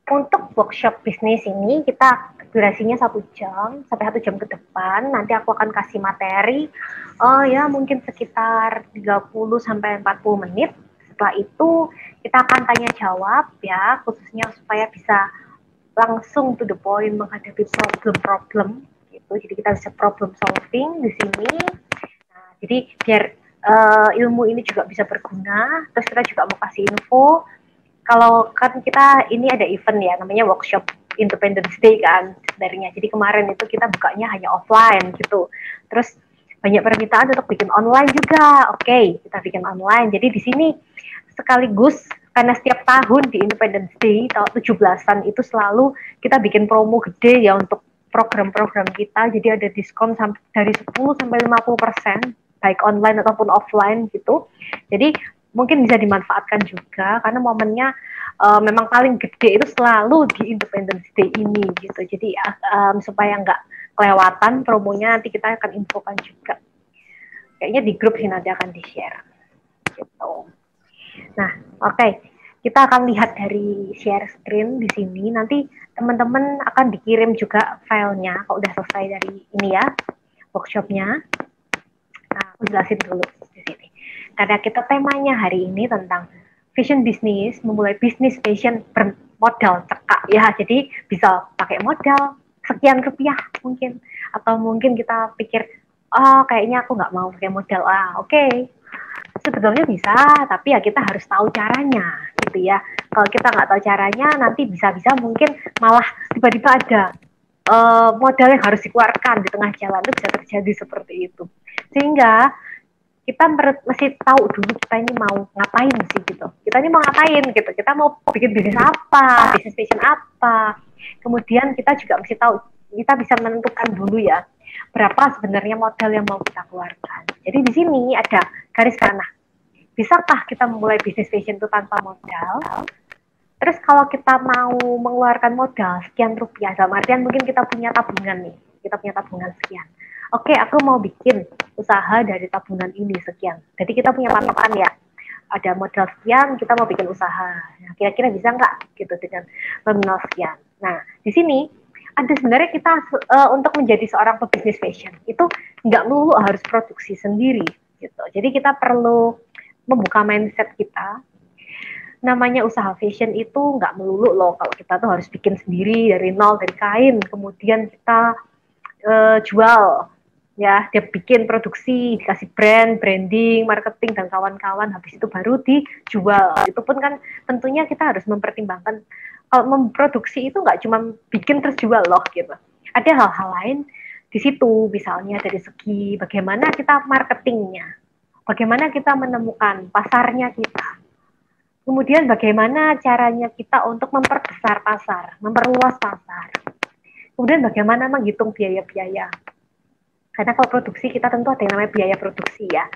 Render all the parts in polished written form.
Untuk workshop bisnis ini kita durasinya 1 jam sampai 1 jam ke depan. Nanti aku akan kasih materi, ya mungkin sekitar 30 sampai 40 menit. Setelah itu kita akan tanya jawab ya, khususnya supaya bisa langsung to the point menghadapi problem-problem gitu. Jadi kita bisa problem solving di sini. Nah, jadi biar ilmu ini juga bisa berguna. Terus kita juga mau kasih info kalau kan kita ini ada event ya namanya workshop Independence Day kan sebenarnya. Jadi kemarin itu kita bukanya hanya offline gitu. Terus banyak permintaan untuk bikin online juga. Oke, kita bikin online. Jadi di sini sekaligus karena setiap tahun di Independence Day tahun 17-an itu selalu kita bikin promo gede ya untuk program-program kita. Jadi ada diskon sampai dari 10 sampai 50% baik online ataupun offline gitu. Jadi mungkin bisa dimanfaatkan juga karena momennya memang paling gede itu selalu di Independence Day ini gitu. Jadi supaya nggak kelewatan promonya nanti kita akan infokan juga. Kayaknya di grup sih nanti akan di-share gitu. Nah, oke. Kita akan lihat dari share screen di sini. Nanti teman-teman akan dikirim juga filenya kalau udah selesai dari ini ya, workshopnya. Nah, aku jelasin dulu di sini. Karena kita temanya hari ini tentang fashion bisnis, memulai bisnis fashion bermodal cekak ya. Jadi bisa pakai modal sekian rupiah mungkin. Atau mungkin kita pikir, oh kayaknya aku nggak mau pakai modal. Oke. Sebetulnya bisa, tapi ya kita harus tahu caranya gitu ya. Kalau kita nggak tahu caranya, nanti bisa-bisa mungkin malah tiba-tiba ada modal yang harus dikeluarkan di tengah jalan. Itu bisa terjadi seperti itu. Sehingga kita mesti tahu dulu kita ini mau ngapain sih gitu. Kita ini mau ngapain gitu. Kita mau bikin bisnis apa, bisnis fashion apa. Kemudian kita juga mesti tahu, kita bisa menentukan dulu ya berapa sebenarnya modal yang mau kita keluarkan. Jadi di sini ada garis tanah. Bisakah kita memulai bisnis fashion itu tanpa modal? Terus kalau kita mau mengeluarkan modal sekian rupiah, dalam artian mungkin kita punya tabungan nih, kita punya tabungan sekian. Oke, aku mau bikin usaha dari tabungan ini sekian. Jadi kita punya patokan ya, ada modal sekian, kita mau bikin usaha. Nah, kira-kira bisa nggak gitu dengan nominal sekian. Nah, di sini ada sebenarnya kita untuk menjadi seorang pebisnis fashion itu nggak melulu harus produksi sendiri gitu. Jadi kita perlu membuka mindset kita. Namanya usaha fashion itu nggak melulu loh kalau kita tuh harus bikin sendiri dari nol, dari kain, kemudian kita jual ya, dia bikin produksi, dikasih branding, marketing dan kawan-kawan, habis itu baru dijual. Itu pun kan tentunya kita harus mempertimbangkan kalau memproduksi itu nggak cuma bikin terus jual loh gitu. Ada hal-hal lain di situ, misalnya dari segi bagaimana kita marketingnya, bagaimana kita menemukan pasarnya kita, kemudian bagaimana caranya kita untuk memperbesar pasar, memperluas pasar. Kemudian bagaimana menghitung biaya-biaya. Karena kalau produksi kita tentu ada yang namanya biaya produksi ya.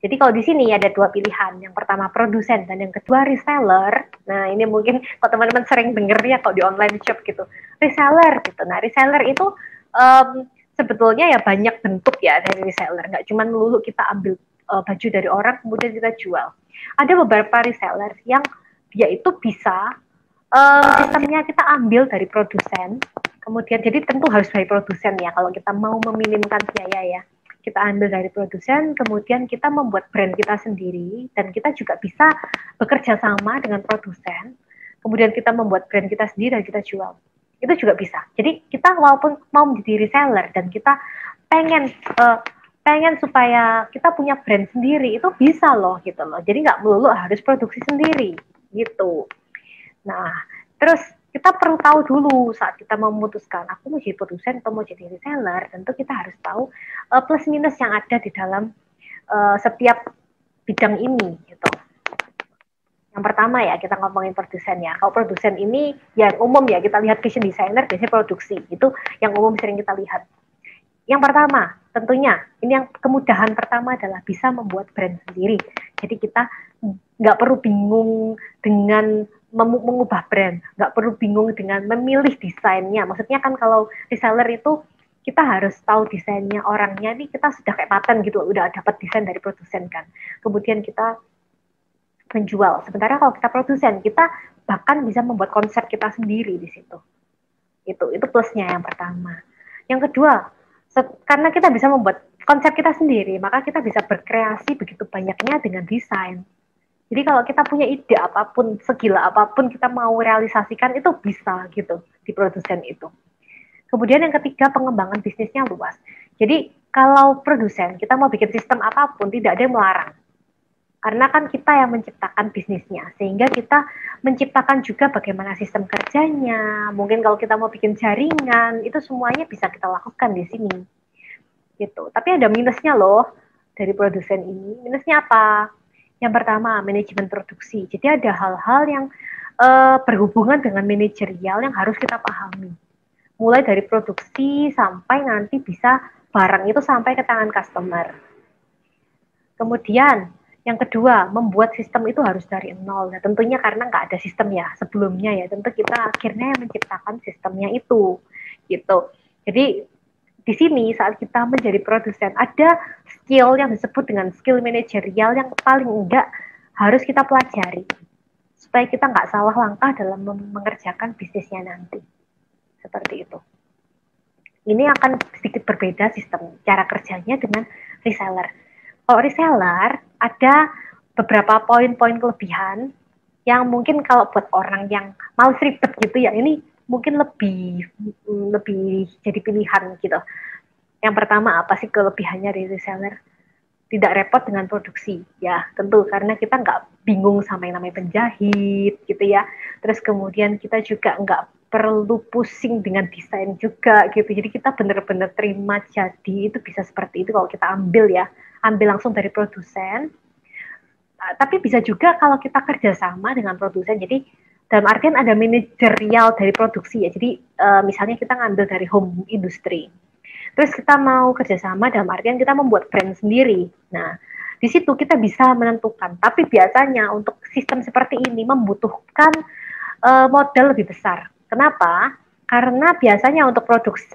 Jadi kalau di sini ada dua pilihan. Yang pertama produsen dan yang kedua reseller. Nah ini mungkin kalau teman-teman sering dengar ya kalau di online shop gitu. Reseller gitu. Nah reseller itu sebetulnya ya banyak bentuk ya dari reseller. Nggak cuma melulu kita ambil baju dari orang kemudian kita jual. Ada beberapa reseller yang dia itu bisa sistemnya kita ambil dari produsen, kemudian jadi tentu harus dari produsen ya kalau kita mau meminimkan biaya ya. Kita ambil dari produsen, kemudian kita membuat brand kita sendiri dan kita juga bisa bekerja sama dengan produsen. Kemudian kita membuat brand kita sendiri dan kita jual. Itu juga bisa. Jadi kita walaupun mau menjadi reseller dan kita pengen pengen supaya kita punya brand sendiri itu bisa loh gitu loh. Jadi nggak melulu harus produksi sendiri gitu. Nah, terus kita perlu tahu dulu saat kita memutuskan aku mau jadi produsen atau mau jadi reseller, tentu kita harus tahu plus minus yang ada di dalam setiap bidang ini gitu. Yang pertama ya kita ngomongin produsen ya. Kalau produsen ini yang umum ya kita lihat fashion designer biasanya produksi. Itu yang umum sering kita lihat. Yang pertama, tentunya ini yang kemudahan pertama adalah bisa membuat brand sendiri. Jadi kita nggak perlu bingung dengan mengubah brand, nggak perlu bingung dengan memilih desainnya. Maksudnya kan kalau reseller itu kita harus tahu desainnya orangnya, ini kita sudah kayak paten gitu, udah dapat desain dari produsen kan. Kemudian kita menjual. Sementara kalau kita produsen, kita bahkan bisa membuat konsep kita sendiri di situ. Itu plusnya yang pertama. Yang kedua, karena kita bisa membuat konsep kita sendiri, maka kita bisa berkreasi begitu banyaknya dengan desain. Jadi kalau kita punya ide apapun, segila apapun kita mau realisasikan, itu bisa gitu di produsen itu. Kemudian yang ketiga, pengembangan bisnisnya luas. Jadi kalau produsen, kita mau bikin sistem apapun, tidak ada yang melarang. Karena kan kita yang menciptakan bisnisnya, sehingga kita menciptakan juga bagaimana sistem kerjanya. Mungkin kalau kita mau bikin jaringan, itu semuanya bisa kita lakukan di sini. Gitu. Tapi ada minusnya loh dari produsen ini. Minusnya apa? Yang pertama, manajemen produksi. Jadi ada hal-hal yang berhubungan dengan manajerial yang harus kita pahami. Mulai dari produksi sampai nanti bisa barang itu sampai ke tangan customer. Kemudian yang kedua, membuat sistem itu harus dari nol. Nah, tentunya karena nggak ada sistem ya sebelumnya ya, tentu kita akhirnya menciptakan sistemnya itu, gitu. Jadi di sini saat kita menjadi produsen ada skill yang disebut dengan skill manajerial yang paling enggak harus kita pelajari supaya kita nggak salah langkah dalam mengerjakan bisnisnya nanti. Seperti itu. Ini akan sedikit berbeda sistem cara kerjanya dengan reseller. Kalau reseller ada beberapa poin-poin kelebihan yang mungkin kalau buat orang yang males ribet gitu ya, ini mungkin lebih jadi pilihan gitu. Yang pertama, apa sih kelebihannya dari reseller? Tidak repot dengan produksi, ya tentu karena kita nggak bingung sama yang namanya penjahit gitu ya. Terus kemudian kita juga nggak perlu pusing dengan desain juga gitu. Jadi kita benar-benar terima jadi itu bisa seperti itu kalau kita ambil ya, ambil langsung dari produsen. Tapi bisa juga kalau kita kerjasama dengan produsen. Jadi dalam artian ada manajerial dari produksi ya. Jadi misalnya kita ngambil dari home industry. Terus kita mau kerjasama dalam artian kita membuat brand sendiri. Nah, di situ kita bisa menentukan. Tapi biasanya untuk sistem seperti ini membutuhkan modal lebih besar. Kenapa? Karena biasanya untuk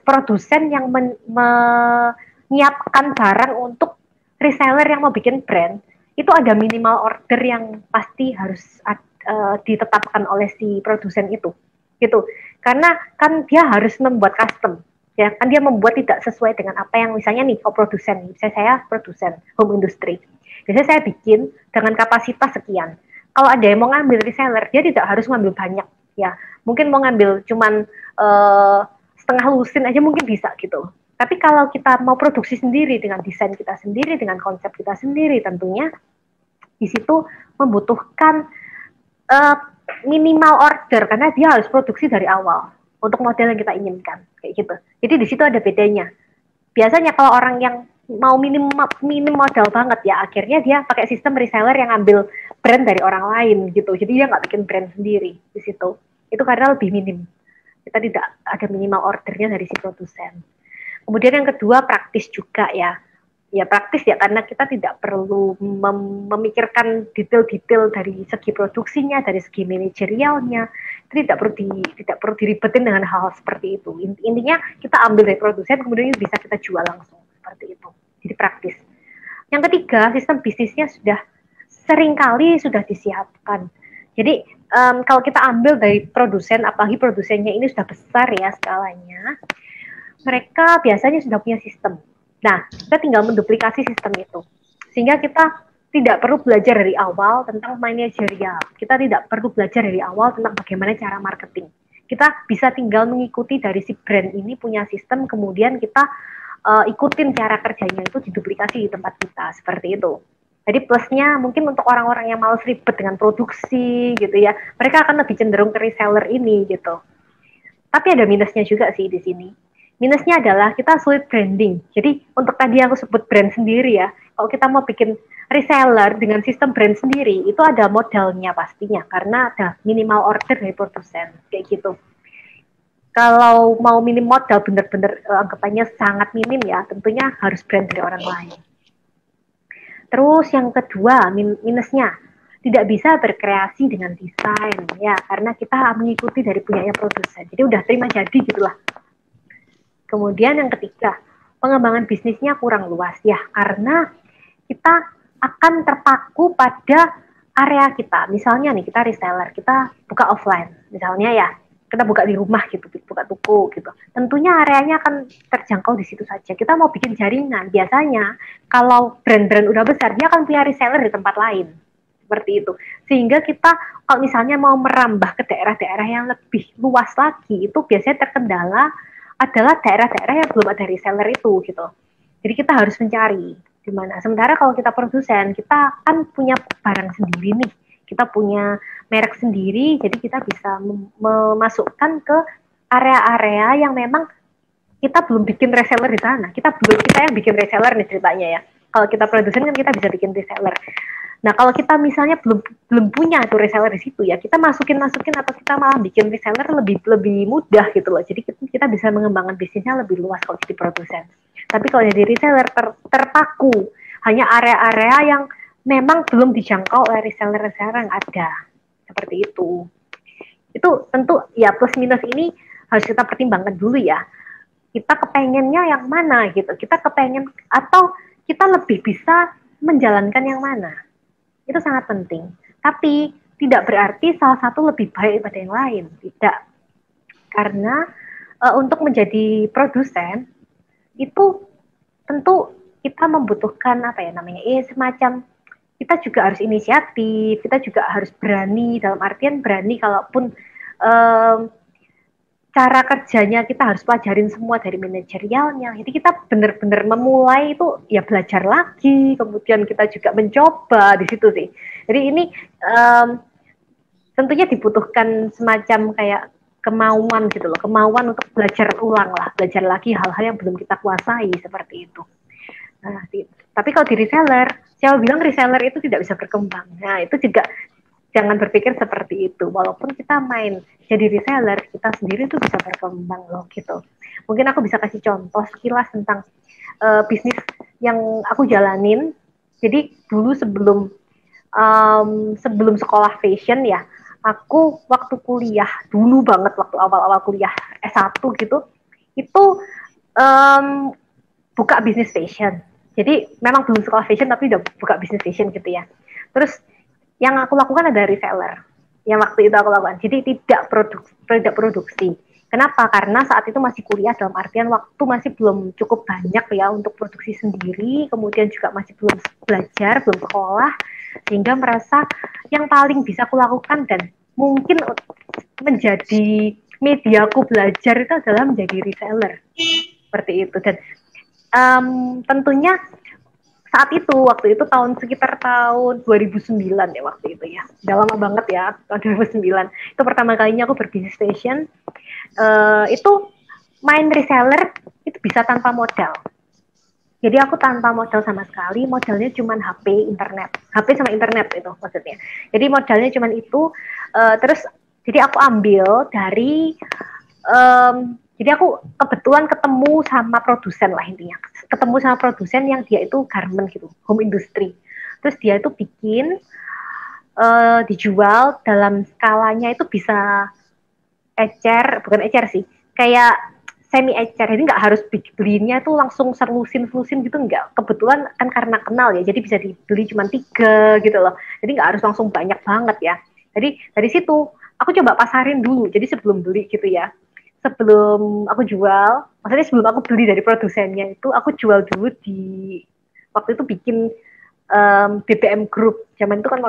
produsen yang menyiapkan barang untuk reseller yang mau bikin brand, itu ada minimal order yang pasti harus ditetapkan oleh si produsen itu. Gitu. Karena kan dia harus membuat custom. Ya, kan dia membuat tidak sesuai dengan apa yang misalnya nih produsen, misalnya saya produsen home industry. Biasanya saya bikin dengan kapasitas sekian. Kalau ada yang mau ngambil reseller, dia tidak harus ngambil banyak ya. Mungkin mau ngambil cuman setengah lusin aja mungkin bisa gitu. Tapi kalau kita mau produksi sendiri dengan desain kita sendiri, dengan konsep kita sendiri, tentunya di situ membutuhkan minimal order karena dia harus produksi dari awal untuk model yang kita inginkan kayak gitu. Jadi di situ ada bedanya. Biasanya kalau orang yang mau minim modal banget ya akhirnya dia pakai sistem reseller yang ambil brand dari orang lain gitu. Jadi dia nggak bikin brand sendiri di situ. Itu karena lebih minim. Kita tidak ada minimal ordernya dari si produsen. Kemudian yang kedua praktis juga ya. Ya praktis ya karena kita tidak perlu memikirkan detail-detail dari segi produksinya, dari segi manajerialnya. Tidak perlu diribetin dengan hal seperti itu. Intinya kita ambil dari produsen kemudian bisa kita jual langsung seperti itu. Jadi praktis. Yang ketiga, sistem bisnisnya seringkali sudah disiapkan. Jadi kalau kita ambil dari produsen, apalagi produsennya ini sudah besar ya skalanya, mereka biasanya sudah punya sistem. Nah, kita tinggal menduplikasi sistem itu. Sehingga kita tidak perlu belajar dari awal tentang manajerial. Kita tidak perlu belajar dari awal tentang bagaimana cara marketing. Kita bisa tinggal mengikuti dari si brand ini punya sistem, kemudian kita ikutin cara kerjanya itu diduplikasi di tempat kita, seperti itu. Jadi plusnya mungkin untuk orang-orang yang malas ribet dengan produksi gitu ya, mereka akan lebih cenderung ke reseller ini gitu. Tapi ada minusnya juga sih di sini. Minusnya adalah kita sulit branding. Jadi untuk tadi aku sebut brand sendiri ya, kalau kita mau bikin reseller dengan sistem brand sendiri, itu ada modalnya pastinya, karena ada minimal order dari produsen, kayak gitu. Kalau mau minim modal, bener-bener anggapannya sangat minim ya, tentunya harus brand dari orang lain. Terus yang kedua, minusnya, tidak bisa berkreasi dengan desain, ya, karena kita mengikuti dari punyanya produsen. Jadi udah terima jadi gitulah. Kemudian yang ketiga, pengembangan bisnisnya kurang luas ya, karena kita akan terpaku pada area kita, misalnya nih kita reseller, kita buka offline, misalnya ya, kita buka di rumah gitu, buka toko gitu. Tentunya areanya akan terjangkau di situ saja. Kita mau bikin jaringan, biasanya kalau brand-brand udah besar, dia akan punya reseller di tempat lain. Seperti itu. Sehingga kita kalau misalnya mau merambah ke daerah-daerah yang lebih luas lagi, itu biasanya terkendala adalah daerah-daerah yang belum ada reseller itu gitu. Jadi kita harus mencari di mana. Sementara kalau kita produsen, kita kan punya barang sendiri nih. Kita punya merek sendiri, jadi kita bisa memasukkan ke area-area yang memang kita belum bikin reseller di sana. Kita yang bikin reseller nih ceritanya ya. Kalau kita produsen kan kita bisa bikin reseller. Nah, kalau kita misalnya belum punya tuh reseller di situ ya, kita masukin atau kita malah bikin reseller lebih mudah gitu loh. Jadi kita bisa mengembangkan bisnisnya lebih luas kalau jadi produsen. Tapi kalau jadi reseller terpaku hanya area-area yang memang belum dijangkau oleh reseller-reseller yang ada. Seperti itu. Itu tentu ya plus minus ini harus kita pertimbangkan dulu ya. Kita kepengennya yang mana gitu. Kita kepengen atau kita lebih bisa menjalankan yang mana. Itu sangat penting. Tapi tidak berarti salah satu lebih baik daripada yang lain. Tidak. Karena untuk menjadi produsen itu tentu kita membutuhkan apa ya namanya? Semacam kita juga harus inisiatif, kita juga harus berani dalam artian berani kalaupun cara kerjanya kita harus pelajarin semua dari manajerialnya. Jadi kita benar-benar memulai itu ya belajar lagi, kemudian kita juga mencoba di situ sih. Jadi ini tentunya dibutuhkan semacam kayak kemauan gitu loh, kemauan untuk belajar ulang lah, belajar lagi hal-hal yang belum kita kuasai seperti itu. Nah, tapi kalau di reseller, siapa bilang reseller itu tidak bisa berkembang? Nah, itu juga jangan berpikir seperti itu. Walaupun kita main jadi reseller, kita sendiri tuh bisa berkembang loh gitu. Mungkin aku bisa kasih contoh sekilas tentang bisnis yang aku jalanin. Jadi dulu sebelum sekolah fashion ya, aku waktu kuliah dulu banget waktu awal-awal kuliah S1 gitu, itu buka bisnis fashion. Jadi memang belum sekolah fashion tapi udah buka bisnis fashion gitu ya. Terus yang aku lakukan adalah reseller. Yang waktu itu aku lakukan. Jadi tidak produksi. Kenapa? Karena saat itu masih kuliah dalam artian waktu masih belum cukup banyak ya untuk produksi sendiri, kemudian juga masih belum belajar, belum sekolah, sehingga merasa yang paling bisa aku lakukan dan mungkin menjadi mediaku belajar itu adalah menjadi reseller. Seperti itu. Dan tentunya saat itu waktu itu sekitar tahun 2009 ya waktu itu ya, udah lama banget ya tahun 2009 itu pertama kalinya aku berbisnis fashion. Itu main reseller itu bisa tanpa modal, jadi aku tanpa modal sama sekali, modalnya cuma HP sama internet itu maksudnya. Jadi modalnya cuma itu, terus jadi aku ambil dari jadi aku kebetulan ketemu sama produsen lah intinya. Ketemu sama produsen yang dia itu garment gitu, home industry. Terus dia itu bikin, dijual dalam skalanya itu bisa bukan ecer sih, kayak semi ecer. Jadi nggak harus belinya tuh langsung selusin gitu, nggak. Kebetulan kan karena kenal ya, jadi bisa dibeli cuma 3 gitu loh. Jadi nggak harus langsung banyak banget ya. Jadi dari situ aku coba pasarin dulu. Jadi sebelum beli gitu ya, sebelum aku jual, maksudnya sebelum aku beli dari produsennya itu, aku jual dulu di waktu itu bikin BBM group. Zaman itu kan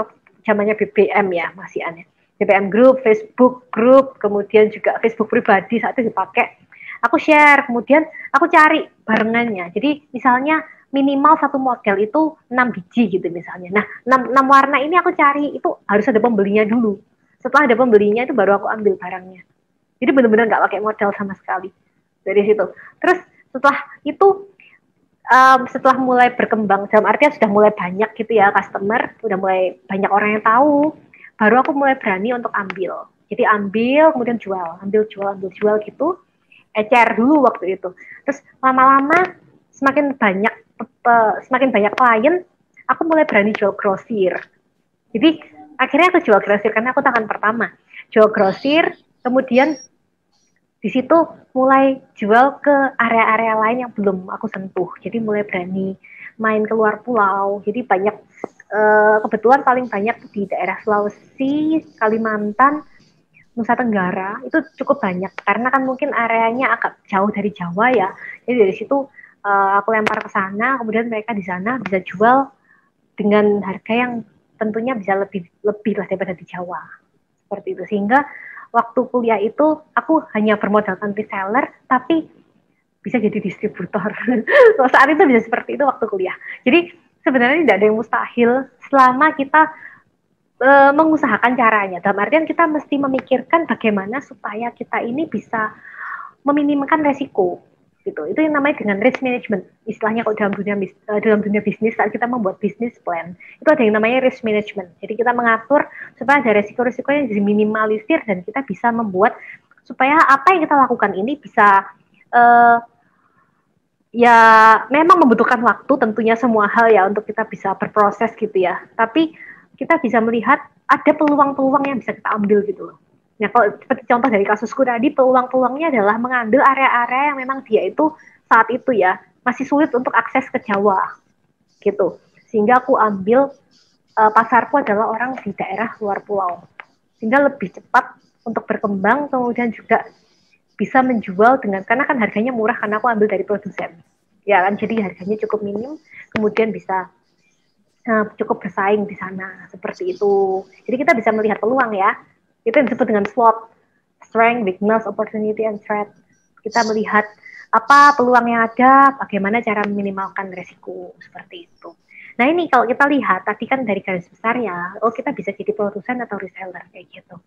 zamannya BBM ya, masih aneh. BBM group, Facebook group, kemudian juga Facebook pribadi saat itu dipakai. Aku share, kemudian aku cari barengannya. Jadi misalnya minimal satu model itu 6 biji gitu misalnya. Nah, 6 warna ini aku cari, itu harus ada pembelinya dulu. Setelah ada pembelinya itu baru aku ambil barangnya. Jadi benar-benar nggak pakai modal sama sekali dari situ. Terus setelah itu setelah mulai berkembang, dalam artian sudah mulai banyak gitu ya customer, udah mulai banyak orang yang tahu, baru aku mulai berani untuk ambil. Jadi ambil, kemudian jual, ambil jual gitu, ecer dulu waktu itu. Terus lama-lama semakin banyak klien, aku mulai berani jual grosir. Jadi akhirnya aku jual grosir karena aku tangan pertama. Jual grosir, kemudian di situ mulai jual ke area-area lain yang belum aku sentuh. Jadi mulai berani main keluar pulau. Jadi banyak kebetulan paling banyak di daerah Sulawesi, Kalimantan, Nusa Tenggara itu cukup banyak karena kan mungkin areanya agak jauh dari Jawa ya. Jadi dari situ aku lempar ke sana, kemudian mereka di sana bisa jual dengan harga yang tentunya bisa lebih lebih lah daripada di Jawa. Seperti itu. Sehingga waktu kuliah itu aku hanya bermodalkan reseller tapi bisa jadi distributor. Saat itu bisa seperti itu waktu kuliah. Jadi sebenarnya tidak ada yang mustahil selama kita mengusahakan caranya. Dalam artian kita mesti memikirkan bagaimana supaya kita ini bisa meminimkan resiko. Gitu. Itu yang namanya dengan risk management. Istilahnya kalau dalam dunia bisnis saat kita membuat bisnis plan, itu ada yang namanya risk management. Jadi kita mengatur supaya ada resiko-resiko yang diminimalisir dan kita bisa membuat supaya apa yang kita lakukan ini bisa ya memang membutuhkan waktu tentunya semua hal ya untuk kita bisa berproses gitu ya. Tapi kita bisa melihat ada peluang-peluang yang bisa kita ambil gitu loh. Nah, kalau seperti contoh dari kasusku tadi, peluang-peluangnya adalah mengambil area-area yang memang dia itu saat itu ya masih sulit untuk akses ke Jawa gitu. Sehingga aku ambil pasarku adalah orang di daerah luar pulau. Sehingga lebih cepat untuk berkembang, kemudian juga bisa menjual dengan karena kan harganya murah karena aku ambil dari produsen. Ya kan, jadi harganya cukup minim, kemudian bisa cukup bersaing di sana seperti itu. Jadi kita bisa melihat peluang ya. Itu yang disebut dengan SWOT, strength, weakness, opportunity, and threat. Kita melihat apa peluang yang ada, bagaimana cara meminimalkan resiko seperti itu. Nah ini kalau kita lihat tadi kan dari garis besar ya, oh kita bisa jadi produsen atau reseller kayak gitu.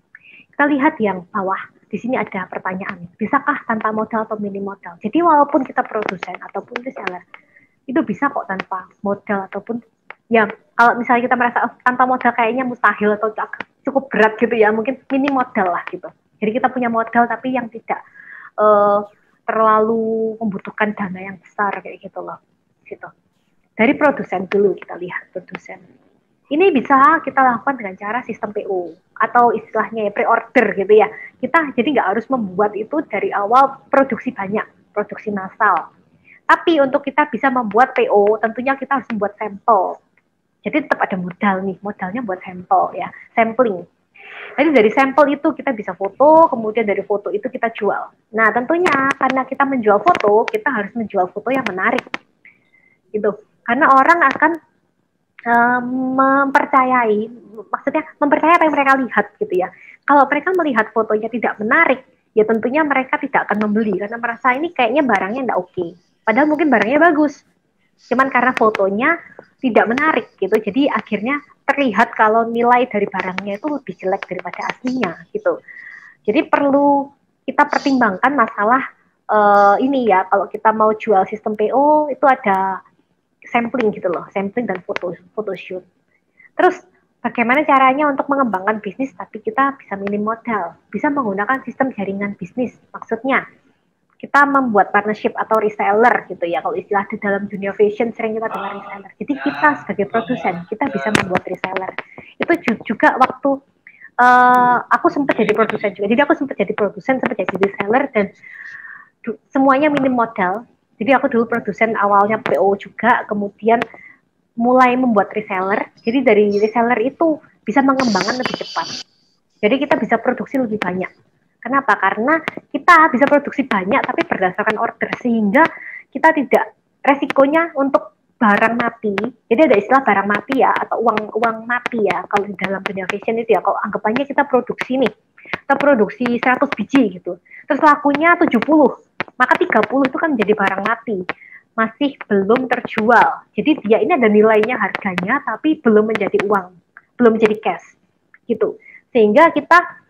Kita lihat yang bawah, di sini ada pertanyaan, bisakah tanpa modal atau minim modal? Jadi walaupun kita produsen ataupun reseller, itu bisa kok tanpa modal ataupun ya kalau misalnya kita merasa oh, tanpa modal kayaknya mustahil atau cukup berat gitu ya, mungkin minim modal lah gitu. Jadi kita punya modal tapi yang tidak terlalu membutuhkan dana yang besar kayak gitu loh. Gitu. Dari produsen dulu kita lihat produsen. Ini bisa kita lakukan dengan cara sistem PO atau istilahnya ya pre-order gitu ya. Kita jadi nggak harus membuat itu dari awal produksi banyak, produksi massal. Tapi untuk kita bisa membuat PO, tentunya kita harus membuat sampel. Jadi tetap ada modal nih, modalnya buat sampel ya, sampling. Jadi dari sampel itu kita bisa foto, kemudian dari foto itu kita jual. Nah tentunya karena kita menjual foto, kita harus menjual foto yang menarik, gitu. Karena orang akan mempercayai, maksudnya mempercayai apa yang mereka lihat gitu ya. Kalau mereka melihat fotonya tidak menarik, ya tentunya mereka tidak akan membeli karena merasa ini kayaknya barangnya tidak oke. Padahal mungkin barangnya bagus, cuman karena fotonya tidak menarik gitu. Jadi akhirnya terlihat kalau nilai dari barangnya itu lebih jelek daripada aslinya gitu. Jadi perlu kita pertimbangkan masalah ini ya. Kalau kita mau jual sistem PO itu ada sampling gitu loh, sampling dan photoshoot. Terus bagaimana caranya untuk mengembangkan bisnis tapi kita bisa minim modal, bisa menggunakan sistem jaringan bisnis. Maksudnya kita membuat partnership atau reseller gitu ya, kalau istilah di dalam dunia fashion sering kita dengar reseller. Jadi kita sebagai produsen kita bisa membuat reseller. Itu juga waktu aku sempat jadi produsen juga. Jadi aku sempat jadi produsen, sempat jadi reseller dan semuanya minim modal. Jadi aku dulu produsen awalnya PO juga, kemudian mulai membuat reseller. Jadi dari reseller itu bisa mengembangkan lebih cepat. Jadi kita bisa produksi lebih banyak. Kenapa? Karena kita bisa produksi banyak tapi berdasarkan order sehingga kita tidak resikonya untuk barang mati. Jadi ada istilah barang mati ya atau uang mati ya kalau di dalam dunia fashion itu ya. Kalau anggapannya kita produksi nih, kita produksi 100 biji gitu. Terus lakunya 70, maka 30 itu kan jadi barang mati. Masih belum terjual. Jadi dia ini ada nilainya harganya tapi belum menjadi uang, belum menjadi cash gitu. Sehingga kita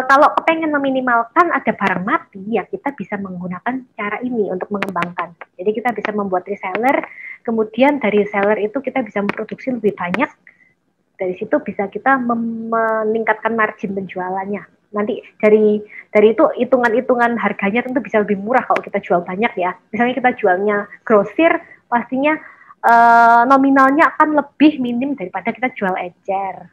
kalau kepengen meminimalkan ada barang mati, ya kita bisa menggunakan cara ini untuk mengembangkan. Jadi kita bisa membuat reseller, kemudian dari reseller itu kita bisa memproduksi lebih banyak. Dari situ bisa kita meningkatkan margin penjualannya. Nanti dari itu hitungan-hitungan harganya tentu bisa lebih murah kalau kita jual banyak ya. Misalnya kita jualnya grosir, pastinya nominalnya akan lebih minim daripada kita jual ecer.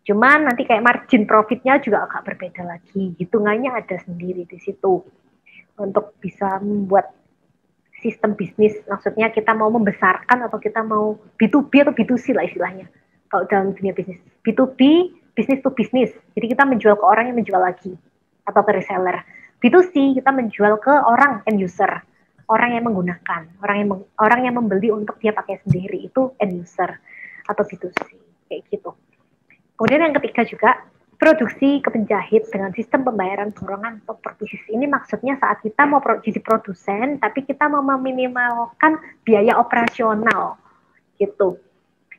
Cuman nanti kayak margin profitnya juga agak berbeda lagi. Hitungannya ada sendiri di situ. Untuk bisa membuat sistem bisnis, maksudnya kita mau membesarkan atau kita mau B2B atau B2C lah istilahnya. Kalau dalam dunia bisnis B2B, bisnis to bisnis, jadi kita menjual ke orang yang menjual lagi atau ke reseller. B2C kita menjual ke orang end user, orang yang menggunakan, orang yang membeli untuk dia pakai sendiri, itu end user atau B2C kayak gitu. Kemudian yang ketiga juga produksi ke penjahit dengan sistem pembayaran borongan atau per piece. Ini maksudnya saat kita mau jadi produsen, tapi kita mau meminimalkan biaya operasional gitu.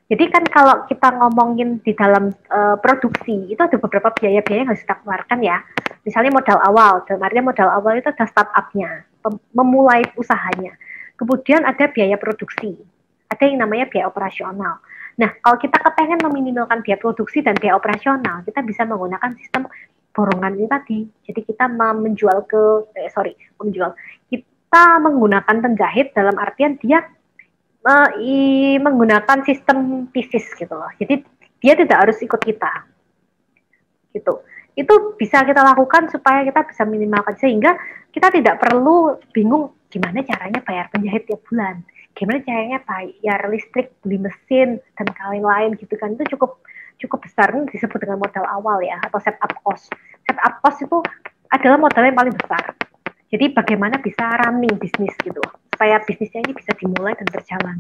Jadi kan kalau kita ngomongin di dalam produksi, itu ada beberapa biaya-biaya yang harus kita keluarkan ya. Misalnya modal awal, dalam artinya modal awal itu ada startup-nya, memulai usahanya. Kemudian ada biaya produksi, ada yang namanya biaya operasional. Nah, kalau kita kepengen meminimalkan biaya produksi dan biaya operasional, kita bisa menggunakan sistem borongan ini tadi. Jadi kita kita menggunakan penjahit dalam artian dia menggunakan sistem pieces gitu loh. Jadi dia tidak harus ikut kita. Gitu. Itu bisa kita lakukan supaya kita bisa minimalkan sehingga kita tidak perlu bingung gimana caranya bayar penjahit tiap bulan. Gimana caranya bayar listrik, beli mesin dan lain-lain gitu kan. Itu cukup besar, ini disebut dengan modal awal ya atau setup cost. Setup cost itu adalah modal yang paling besar. Jadi bagaimana bisa running bisnis gitu, supaya bisnisnya ini bisa dimulai dan berjalan.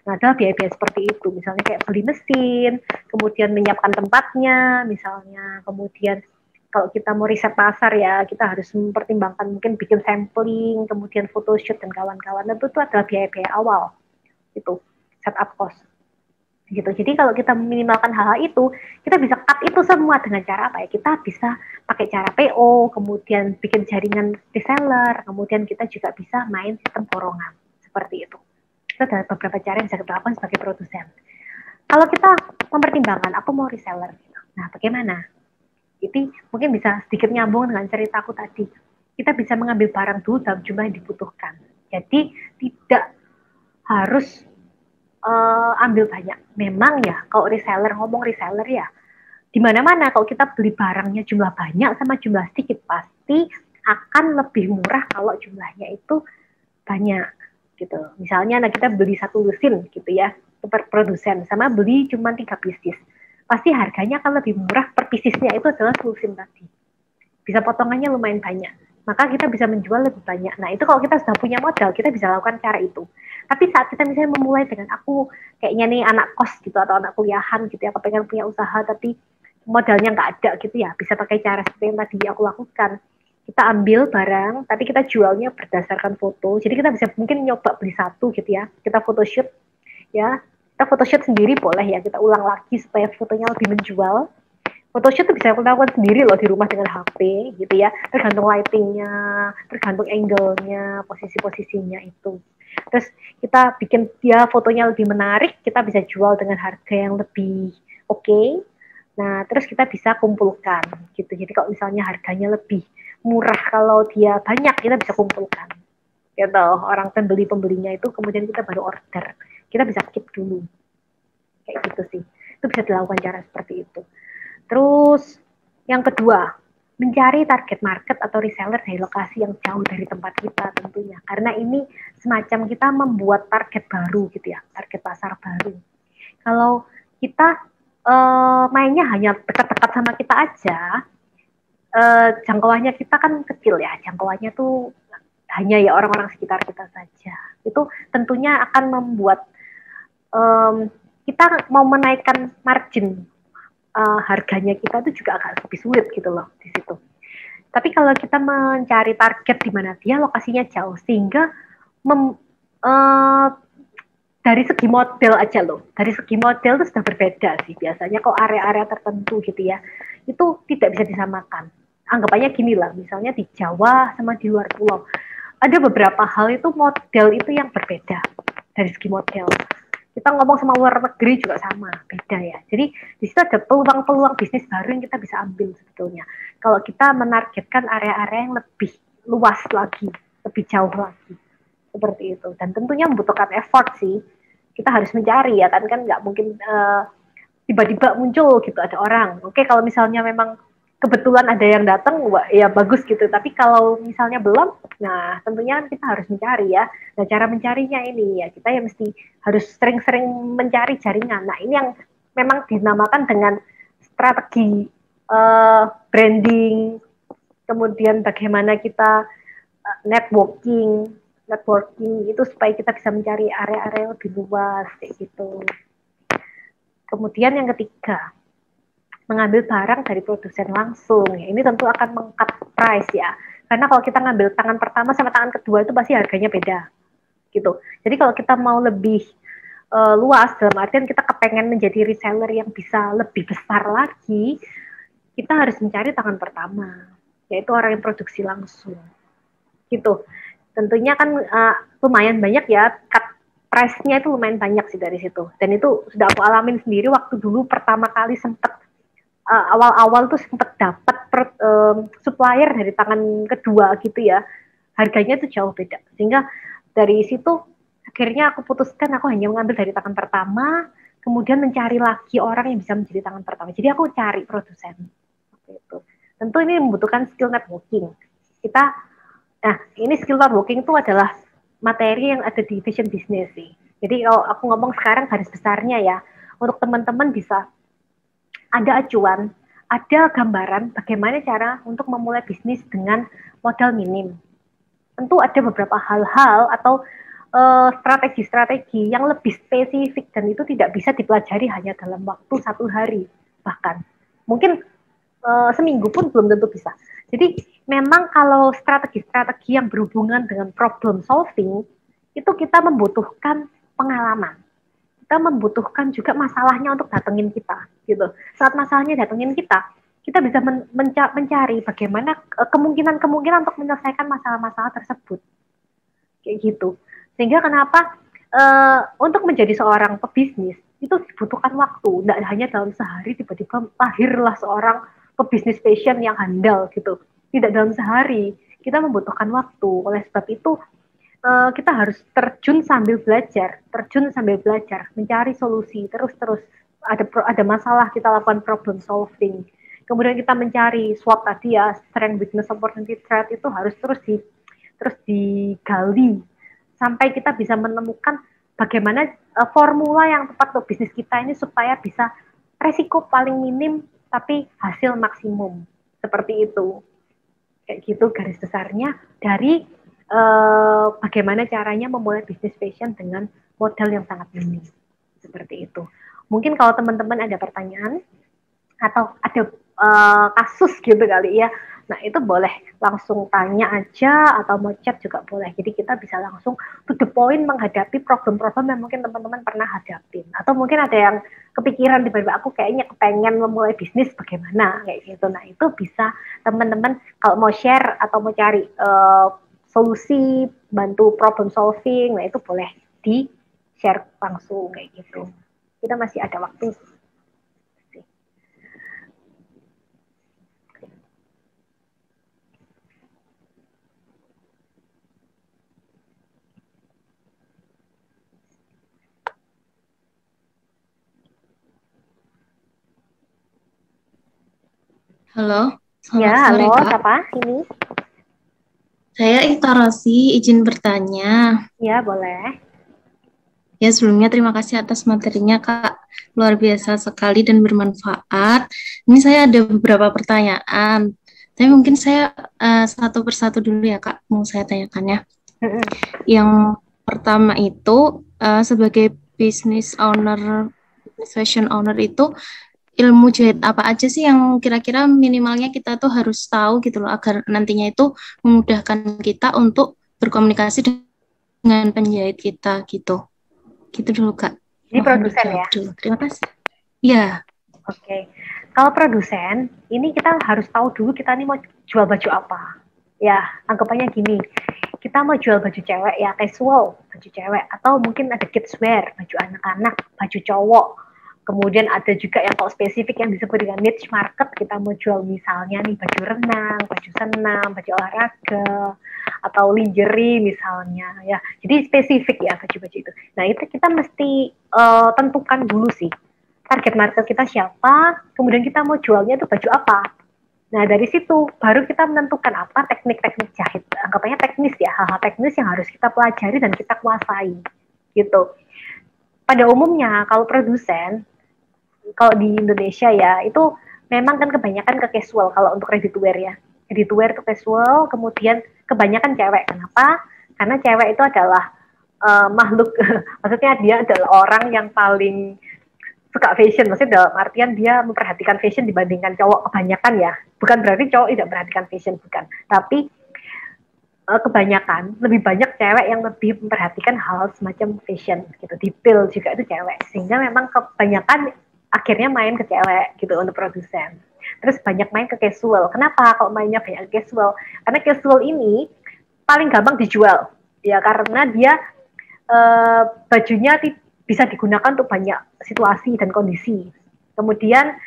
Nah, adalah biaya-biaya seperti itu, misalnya kayak beli mesin, kemudian menyiapkan tempatnya, misalnya, kemudian kalau kita mau riset pasar ya, kita harus mempertimbangkan mungkin bikin sampling, kemudian photoshoot dan kawan-kawan, itu adalah biaya-biaya awal, itu setup cost. Gitu. Jadi kalau kita meminimalkan hal-hal itu, kita bisa cut itu semua dengan cara apa ya? Kita bisa pakai cara PO, kemudian bikin jaringan reseller, kemudian kita juga bisa main sistem borongan seperti itu. Itu adalah beberapa cara yang bisa kita lakukan sebagai produsen. Kalau kita mempertimbangkan, aku mau reseller, nah bagaimana? Jadi mungkin bisa sedikit nyambung dengan ceritaku tadi. Kita bisa mengambil barang dulu dalam jumlah yang dibutuhkan. Jadi tidak harus ambil banyak. Memang ya, kalau reseller, ngomong reseller ya, di mana-mana kalau kita beli barangnya jumlah banyak sama jumlah sedikit, pasti akan lebih murah kalau jumlahnya itu banyak gitu. Misalnya kita beli satu mesin gitu ya, per produsen, sama beli cuma 3 pieces. Pasti harganya akan lebih murah per piecesnya itu adalah mesin tadi. Bisa potongannya lumayan banyak. Maka kita bisa menjual lebih banyak. Nah, itu kalau kita sudah punya modal, kita bisa lakukan cara itu. Tapi saat kita misalnya memulai dengan aku kayaknya nih anak kos gitu atau anak kuliahan gitu ya, kepengen punya usaha tapi modalnya nggak ada gitu ya, bisa pakai cara seperti yang tadi aku lakukan. Kita ambil barang, tapi kita jualnya berdasarkan foto. Jadi kita bisa mungkin nyoba beli satu gitu ya, kita photoshoot ya, kita photoshoot sendiri boleh ya, kita ulang lagi supaya fotonya lebih menjual. Photoshoot itu bisa kita lakukan sendiri loh di rumah dengan HP gitu ya, tergantung lightingnya, tergantung angle-nya, posisi-posisinya itu. Terus kita bikin dia fotonya lebih menarik, kita bisa jual dengan harga yang lebih oke. Nah, terus kita bisa kumpulkan gitu. Jadi kalau misalnya harganya lebih murah kalau dia banyak, kita bisa kumpulkan. Gitu, orang pembelinya itu kemudian kita baru order. Kita bisa keep dulu. Kayak gitu sih. Itu bisa dilakukan cara seperti itu. Terus yang kedua, mencari target market atau reseller dari lokasi yang jauh dari tempat kita tentunya. Karena ini semacam kita membuat target baru gitu ya, target pasar baru. Kalau kita mainnya hanya dekat-dekat sama kita aja, jangkauannya kita kan kecil ya, jangkauannya tuh hanya ya orang-orang sekitar kita saja. Itu tentunya akan membuat kita mau menaikkan margin harganya kita itu juga agak lebih sulit gitu loh di situ. Tapi kalau kita mencari target di mana dia lokasinya jauh, sehingga dari segi model aja loh, dari segi model itu sudah berbeda sih biasanya kok area-area tertentu gitu ya, itu tidak bisa disamakan. Anggapannya gini lah, misalnya di Jawa sama di luar pulau, ada beberapa hal itu model itu yang berbeda dari segi model. Kita ngomong sama luar negeri juga sama, beda ya. Jadi di situ ada peluang-peluang bisnis baru yang kita bisa ambil sebetulnya. Kalau kita menargetkan area-area yang lebih luas lagi, lebih jauh lagi, seperti itu. Dan tentunya membutuhkan effort sih. Kita harus mencari ya kan nggak mungkin tiba-tiba muncul gitu ada orang. Oke, kalau misalnya memang kebetulan ada yang datang, wah, ya bagus gitu. Tapi kalau misalnya belum, nah tentunya kita harus mencari ya. Nah cara mencarinya ini ya kita ya mesti harus sering-sering mencari jaringan. Nah ini yang memang dinamakan dengan strategi branding, kemudian bagaimana kita networking itu supaya kita bisa mencari area-area lebih luas kayak gitu. Kemudian yang ketiga, mengambil barang dari produsen langsung. Ini tentu akan meng-cut price ya. Karena kalau kita ngambil tangan pertama sama tangan kedua itu pasti harganya beda. Gitu. Jadi kalau kita mau lebih luas, dalam artian kita kepengen menjadi reseller yang bisa lebih besar lagi, kita harus mencari tangan pertama, yaitu orang yang produksi langsung. Gitu. Tentunya kan lumayan banyak ya, cut price-nya itu lumayan banyak sih dari situ. Dan itu sudah aku alamin sendiri waktu dulu pertama kali sempat awal-awal tuh sempat dapat supplier dari tangan kedua gitu ya, harganya tuh jauh beda. Sehingga dari situ akhirnya aku putuskan aku hanya mengambil dari tangan pertama, kemudian mencari lagi orang yang bisa menjadi tangan pertama. Jadi aku cari produsen. Gitu. Tentu ini membutuhkan skill networking. Nah ini skill networking itu adalah materi yang ada di Vision Business sih. Jadi kalau aku ngomong sekarang garis besarnya ya, untuk teman-teman bisa ada acuan, ada gambaran bagaimana cara untuk memulai bisnis dengan modal minim. Tentu ada beberapa hal-hal atau strategi-strategi yang lebih spesifik dan itu tidak bisa dipelajari hanya dalam waktu 1 hari, bahkan mungkin seminggu pun belum tentu bisa. Jadi memang kalau strategi-strategi yang berhubungan dengan problem solving itu kita membutuhkan pengalaman, kita membutuhkan juga masalahnya untuk datengin kita gitu. Saat masalahnya datengin kita bisa mencari bagaimana kemungkinan-kemungkinan untuk menyelesaikan masalah-masalah tersebut kayak gitu. Sehingga kenapa untuk menjadi seorang pebisnis itu dibutuhkan waktu, tidak hanya dalam sehari tiba-tiba lahirlah seorang pebisnis fashion yang handal gitu, tidak dalam sehari, kita membutuhkan waktu. Oleh sebab itu kita harus terjun sambil belajar, mencari solusi terus. Ada masalah kita lakukan problem solving. Kemudian kita mencari SWOT tadi ya, strength, weakness, opportunity, threat itu harus terus digali sampai kita bisa menemukan bagaimana formula yang tepat untuk bisnis kita ini supaya bisa resiko paling minim tapi hasil maksimum. Seperti itu. Kayak gitu garis besarnya dari bagaimana caranya memulai bisnis fashion dengan modal yang sangat minim. Seperti itu. Mungkin kalau teman-teman ada pertanyaan atau ada kasus gitu kali ya, nah itu boleh langsung tanya aja atau mau chat juga boleh. Jadi kita bisa langsung to the point menghadapi problem-problem yang mungkin teman-teman pernah hadapin. Atau mungkin ada yang kepikiran tiba-tiba aku kayaknya kepengen memulai bisnis bagaimana kayak gitu. Nah itu bisa teman-teman kalau mau share atau mau cari solusi, bantu problem solving, nah itu boleh di share langsung kayak gitu. Kita masih ada waktu. Halo, Ya, selamat sore halo, Kak. siapa ini? Saya Ita Rosi, izin bertanya. Ya, boleh. Ya, sebelumnya terima kasih atas materinya Kak. Luar biasa sekali dan bermanfaat. Ini saya ada beberapa pertanyaan. Tapi mungkin saya satu persatu dulu ya Kak, mau saya tanyakannya. Yang pertama itu sebagai business owner, fashion owner itu ilmu jahit apa aja sih yang kira-kira minimalnya kita tuh harus tahu gitu loh agar nantinya itu memudahkan kita untuk berkomunikasi dengan penjahit kita gitu. Gitu dulu Kak. Ini Mohon produsen dijawab ya? dulu. Terima kasih. Ya, Oke. Kalau produsen, ini kita harus tahu dulu kita ini mau jual baju apa. Ya, anggapannya gini. Kita mau jual baju cewek ya, casual, baju cewek. Atau mungkin ada kids wear, baju anak-anak, baju cowok. Kemudian ada juga yang kalau spesifik yang disebut dengan niche market, kita mau jual misalnya nih baju renang, baju senam, baju olahraga, atau lingerie misalnya ya. Jadi spesifik ya baju-baju itu. Nah itu kita mesti tentukan dulu sih target market kita siapa, kemudian kita mau jualnya itu baju apa. Nah dari situ baru kita menentukan apa teknik-teknik jahit. Anggapannya teknis ya, hal-hal teknis yang harus kita pelajari dan kita kuasai gitu. Pada umumnya kalau produsen kalau di Indonesia ya itu memang kan kebanyakan ke casual kalau untuk ready to wear ya. Ready to wear itu casual, kemudian kebanyakan cewek. Kenapa? Karena cewek itu adalah makhluk, maksudnya dia adalah orang yang paling suka fashion, maksudnya dalam artian dia memperhatikan fashion dibandingkan cowok kebanyakan ya. Bukan berarti cowok tidak memperhatikan fashion, bukan. Tapi kebanyakan lebih banyak cewek yang lebih memperhatikan hal semacam fashion gitu, detail juga itu cewek, sehingga memang kebanyakan akhirnya main ke cewek gitu untuk produsen. Terus banyak main ke casual. Kenapa kalau mainnya banyak ke casual? Karena casual ini paling gampang dijual ya, karena dia bajunya bisa digunakan untuk banyak situasi dan kondisi. Kemudian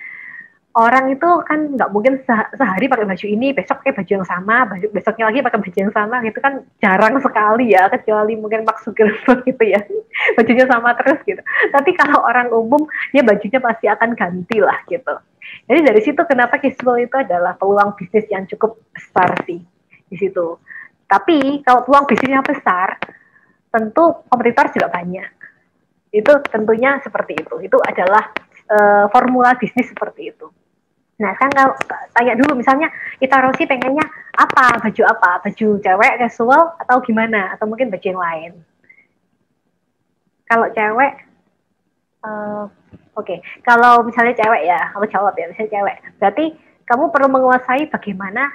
orang itu kan nggak mungkin sehari pakai baju ini, besok pakai baju yang sama, besoknya lagi pakai baju yang sama, gitu kan jarang sekali ya, kecuali mungkin Mark Zuckerberg gitu ya, bajunya sama terus gitu. Tapi kalau orang umum, ya bajunya pasti akan ganti lah gitu. Jadi dari situ kenapa casual itu adalah peluang bisnis yang cukup besar sih di situ. Tapi kalau peluang bisnisnya besar, tentu kompetitor juga banyak. Itu tentunya seperti itu. Itu adalah formula bisnis seperti itu. Nah, kan kalau tanya dulu, misalnya Ita Rosi pengennya apa, baju cewek casual atau gimana, atau mungkin baju yang lain. Kalau cewek, oke. Kalau misalnya cewek ya, kamu jawab ya, misalnya cewek. Berarti kamu perlu menguasai bagaimana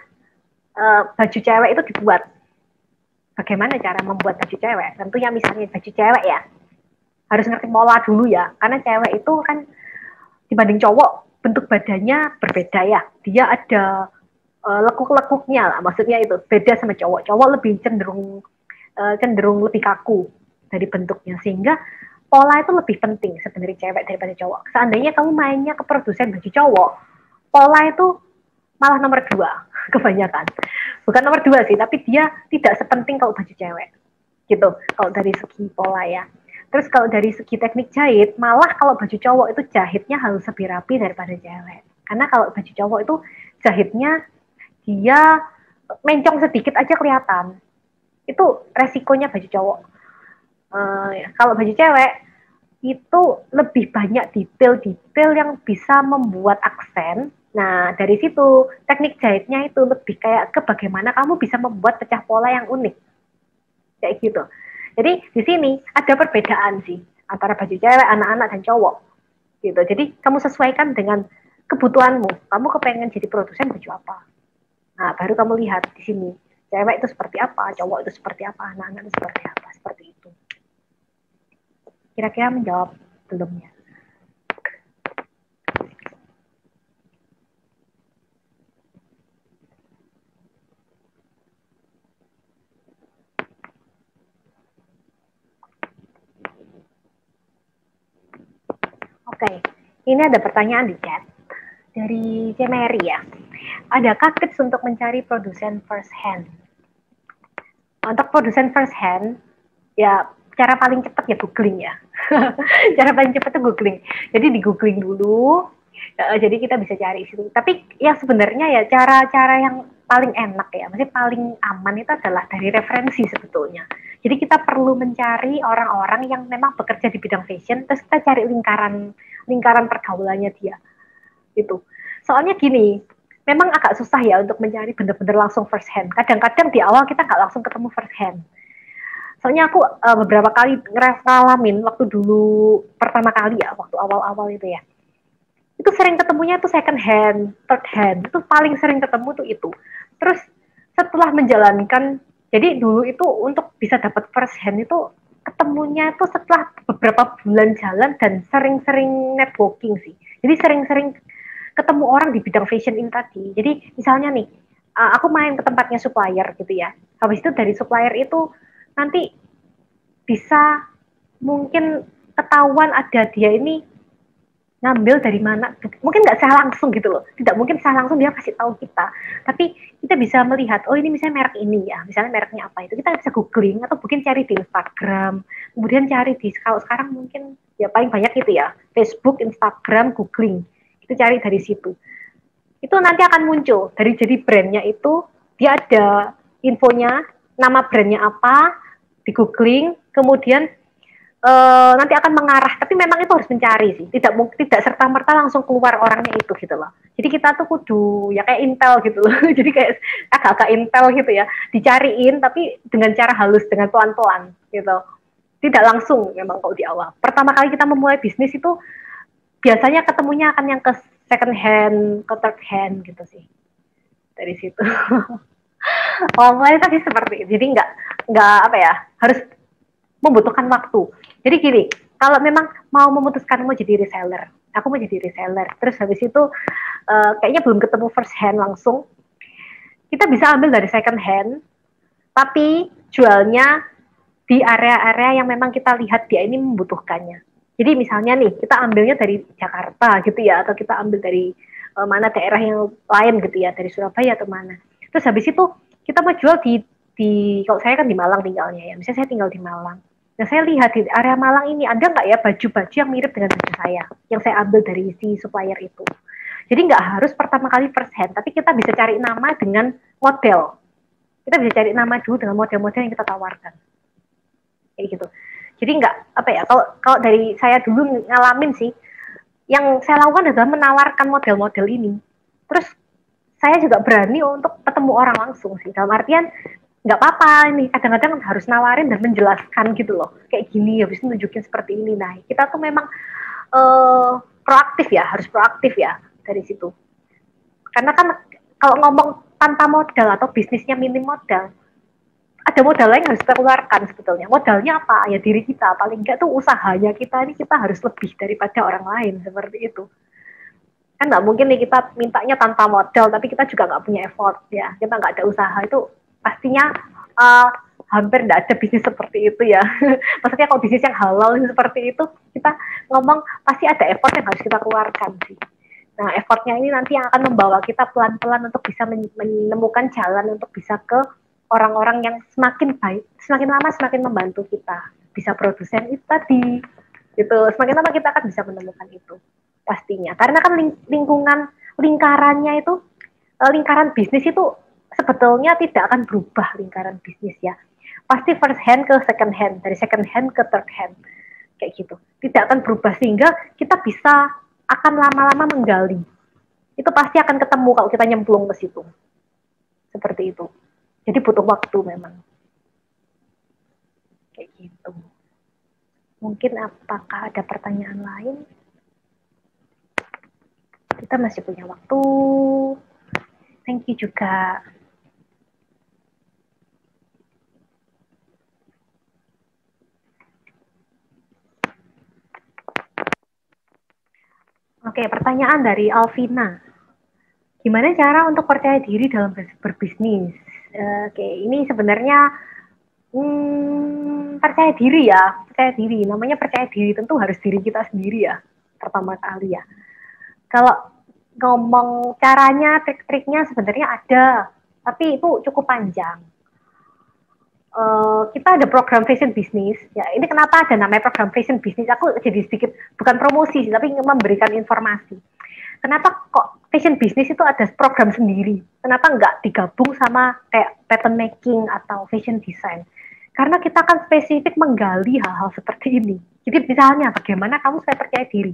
baju cewek itu dibuat. Bagaimana cara membuat baju cewek? Tentunya misalnya baju cewek ya, harus ngerti pola dulu ya, karena cewek itu kan dibanding cowok bentuk badannya berbeda ya. Dia ada lekuk-lekuknya lah, maksudnya itu beda sama cowok. Cowok lebih cenderung lebih kaku dari bentuknya, sehingga pola itu lebih penting sebenarnya cewek daripada cowok. Seandainya kamu mainnya ke produsen baju cowok, pola itu malah nomor 2 kebanyakan. Bukan nomor 2 sih, tapi dia tidak sepenting kalau baju cewek. Gitu, kalau dari segi pola ya. Terus kalau dari segi teknik jahit, malah kalau baju cowok itu jahitnya harus lebih rapi daripada cewek. Karena kalau baju cowok itu jahitnya dia mencong sedikit aja kelihatan. Itu resikonya baju cowok. Kalau baju cewek itu lebih banyak detail-detail yang bisa membuat aksen. Nah, dari situ teknik jahitnya itu lebih kayak ke bagaimana kamu bisa membuat pecah pola yang unik. Kayak gitu. Jadi di sini ada perbedaan sih antara baju cewek, anak-anak dan cowok gitu. Jadi kamu sesuaikan dengan kebutuhanmu. Kamu kepengen jadi produsen baju apa? Nah, baru kamu lihat di sini cewek itu seperti apa, cowok itu seperti apa, anak-anak itu seperti apa, seperti itu. Kira-kira menjawab belum ya? Oke, ini ada pertanyaan di chat dari Cemeri ya. Adakah tips untuk mencari produsen first hand? Untuk produsen first hand, ya cara paling cepat ya googling ya. Cara paling cepat itu googling. Jadi di googling dulu, jadi kita bisa cari situ. Tapi ya sebenarnya ya cara-cara yang paling enak ya, maksudnya paling aman itu adalah dari referensi sebetulnya. Jadi kita perlu mencari orang-orang yang memang bekerja di bidang fashion, terus kita cari lingkaran pergaulannya dia. Gitu. Soalnya gini, memang agak susah ya untuk mencari benar-benar langsung first hand. Kadang-kadang di awal kita nggak langsung ketemu first hand. Soalnya aku beberapa kali ngalamin waktu dulu pertama kali ya, waktu awal-awal itu ya. Itu sering ketemunya tuh second hand, third hand, itu paling sering ketemu tuh itu. Terus setelah menjalankan, jadi dulu itu untuk bisa dapat first hand itu ketemunya itu setelah beberapa bulan jalan dan sering-sering networking sih. Jadi sering-sering ketemu orang di bidang fashion ini tadi. Jadi misalnya nih, aku main ke tempatnya supplier gitu ya. Habis itu dari supplier itu nanti bisa mungkin ketahuan ada dia ini ngambil dari mana, mungkin nggak secara langsung gitu loh, tidak mungkin secara langsung dia kasih tahu kita, tapi kita bisa melihat, oh ini misalnya merek ini ya, misalnya mereknya apa itu, kita bisa googling atau mungkin cari di Instagram, kemudian cari di, kalau sekarang mungkin ya paling banyak itu ya, Facebook, Instagram, googling, itu cari dari situ, itu nanti akan muncul, dari jadi brandnya itu, dia ada infonya, nama brandnya apa, di googling, kemudian nanti akan mengarah, tapi memang itu harus mencari sih, tidak serta merta langsung keluar orangnya itu gitu loh. Jadi kita tuh kudu ya kayak intel gitu loh. Jadi kayak agak-agak intel gitu ya, dicariin tapi dengan cara halus, dengan pelan-pelan gitu. Tidak langsung memang kalau di awal. Pertama kali kita memulai bisnis itu biasanya ketemunya akan yang ke second hand, ke third hand gitu sih. Dari situ. Mulai tadi seperti itu. Jadi nggak apa ya, harus membutuhkan waktu. Jadi gini, kalau memang mau memutuskan mau jadi reseller, aku mau jadi reseller. Terus habis itu kayaknya belum ketemu first hand langsung. Kita bisa ambil dari second hand, tapi jualnya di area-area yang memang kita lihat dia ini membutuhkannya. Jadi misalnya nih, kita ambilnya dari Jakarta gitu ya, atau kita ambil dari mana daerah yang lain gitu ya, dari Surabaya atau mana. Terus habis itu kita mau jual di kalau saya kan di Malang tinggalnya ya, misalnya saya tinggal di Malang. Nah, saya lihat di area Malang ini ada nggak ya baju-baju yang mirip dengan baju saya, yang saya ambil dari si supplier itu. Jadi nggak harus pertama kali first hand, tapi kita bisa cari nama dengan model. Kita bisa cari nama dulu dengan model-model yang kita tawarkan. Kayak gitu. Jadi nggak apa ya, kalau dari saya dulu ngalamin sih, yang saya lakukan adalah menawarkan model-model ini. Terus saya juga berani untuk ketemu orang langsung sih. Dalam artian nggak apa-apa ini kadang-kadang harus nawarin dan menjelaskan gitu loh, kayak gini habis itu nunjukin seperti ini. Nah kita tuh memang proaktif ya, harus proaktif ya dari situ, karena kan kalau ngomong tanpa modal atau bisnisnya minim modal, ada modal lain yang harus kita keluarkan. Sebetulnya modalnya apa ya, diri kita, paling nggak tuh usahanya kita ini kita harus lebih daripada orang lain seperti itu. Kan nggak mungkin nih kita mintanya tanpa modal tapi kita juga nggak punya effort ya, kita nggak ada usaha, itu pastinya hampir tidak ada bisnis seperti itu ya. Maksudnya kalau bisnis yang halal seperti itu, kita ngomong pasti ada effort yang harus kita keluarkan sih. Nah, effortnya ini nanti yang akan membawa kita pelan-pelan untuk bisa menemukan jalan untuk bisa ke orang-orang yang semakin baik, semakin lama semakin membantu kita. Bisa produsen itu tadi, gitu. Semakin lama kita akan bisa menemukan itu pastinya. Karena kan lingkarannya itu, lingkaran bisnis itu sebetulnya tidak akan berubah lingkaran bisnis ya. Pasti first hand ke second hand, dari second hand ke third hand. Kayak gitu. Tidak akan berubah sehingga kita bisa akan lama-lama menggali. Itu pasti akan ketemu kalau kita nyemplung ke situ. Seperti itu. Jadi butuh waktu memang. Kayak gitu. Mungkin apakah ada pertanyaan lain? Kita masih punya waktu. Thank you juga. Oke, pertanyaan dari Alvina. Gimana cara untuk percaya diri dalam berbisnis? Oke, ini sebenarnya percaya diri ya, percaya diri. Namanya percaya diri tentu harus diri kita sendiri ya, pertama kali ya. Kalau ngomong caranya, trik-triknya sebenarnya ada, tapi itu cukup panjang. Kita ada program fashion bisnis ya, ini kenapa ada namanya program fashion bisnis, aku jadi sedikit bukan promosi sih, tapi memberikan informasi. Kenapa kok fashion bisnis itu ada program sendiri, kenapa nggak digabung sama kayak pattern making atau fashion design? Karena kita akan spesifik menggali hal-hal seperti ini. Jadi misalnya bagaimana kamu supaya percaya diri,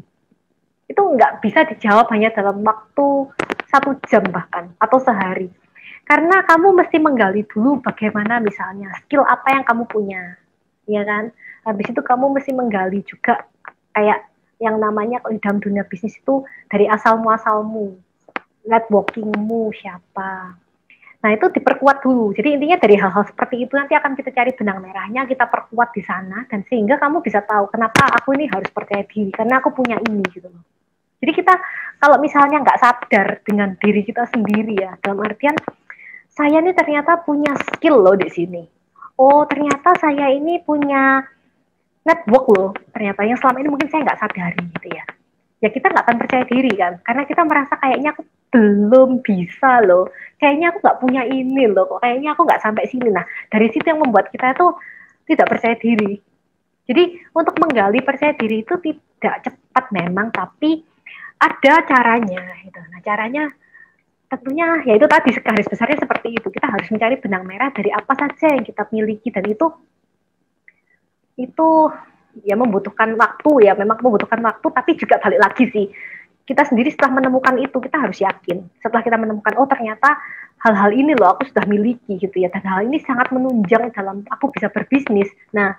itu nggak bisa dijawab hanya dalam waktu 1 jam bahkan atau sehari. Karena kamu mesti menggali dulu bagaimana misalnya skill apa yang kamu punya, ya kan? Habis itu kamu mesti menggali juga kayak yang namanya kalau di dalam dunia bisnis itu dari asal-muasalmu, networkingmu siapa. Nah itu diperkuat dulu. Jadi intinya dari hal-hal seperti itu nanti akan kita cari benang merahnya, kita perkuat di sana, dan sehingga kamu bisa tahu kenapa aku ini harus percaya diri, karena aku punya ini gitu loh. Jadi kita kalau misalnya nggak sadar dengan diri kita sendiri ya, dalam artian saya ini ternyata punya skill loh di sini. Oh, ternyata saya ini punya network loh. Ternyata yang selama ini mungkin saya nggak sadari gitu ya. Ya kita nggak akan percaya diri kan. Karena kita merasa kayaknya aku belum bisa loh. Kayaknya aku nggak punya ini loh. Kok kayaknya aku nggak sampai sini. Nah, dari situ yang membuat kita tuh tidak percaya diri. Jadi untuk menggali percaya diri itu tidak cepat memang, tapi ada caranya. Gitu. Nah, caranya tentunya ya itu tadi garis besarnya seperti itu. Kita harus mencari benang merah dari apa saja yang kita miliki, dan itu ya membutuhkan waktu ya, memang membutuhkan waktu, tapi juga balik lagi sih, kita sendiri setelah menemukan itu kita harus yakin, setelah kita menemukan oh ternyata hal-hal ini loh aku sudah miliki gitu ya, dan hal ini sangat menunjang dalam aku bisa berbisnis. Nah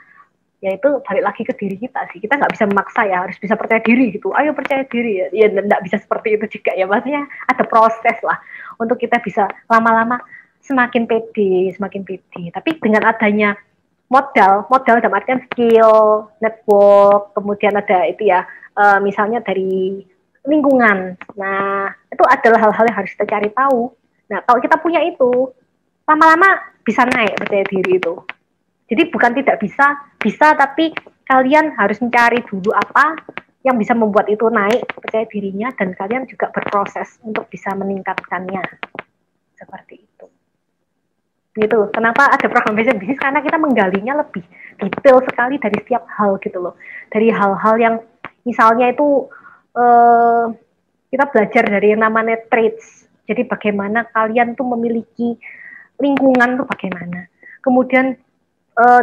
ya itu balik lagi ke diri kita sih, kita nggak bisa memaksa ya harus bisa percaya diri gitu, ayo percaya diri ya nggak bisa seperti itu juga ya, maksudnya ada proses lah untuk kita bisa lama-lama semakin pede, semakin pede. Tapi dengan adanya modal dalam artian skill, network, kemudian ada itu ya, misalnya dari lingkungan. Nah, itu adalah hal-hal yang harus kita cari tahu. Nah, kalau kita punya itu, lama-lama bisa naik percaya diri itu. Jadi bukan tidak bisa, bisa, tapi kalian harus mencari dulu apa yang bisa membuat itu naik percaya dirinya, dan kalian juga berproses untuk bisa meningkatkannya. Seperti itu. Gitu. Kenapa ada program Fashion Business? Karena kita menggalinya lebih detail sekali dari setiap hal gitu loh. Dari hal-hal yang misalnya itu kita belajar dari yang namanya traits. Jadi bagaimana kalian tuh memiliki lingkungan tuh bagaimana. Kemudian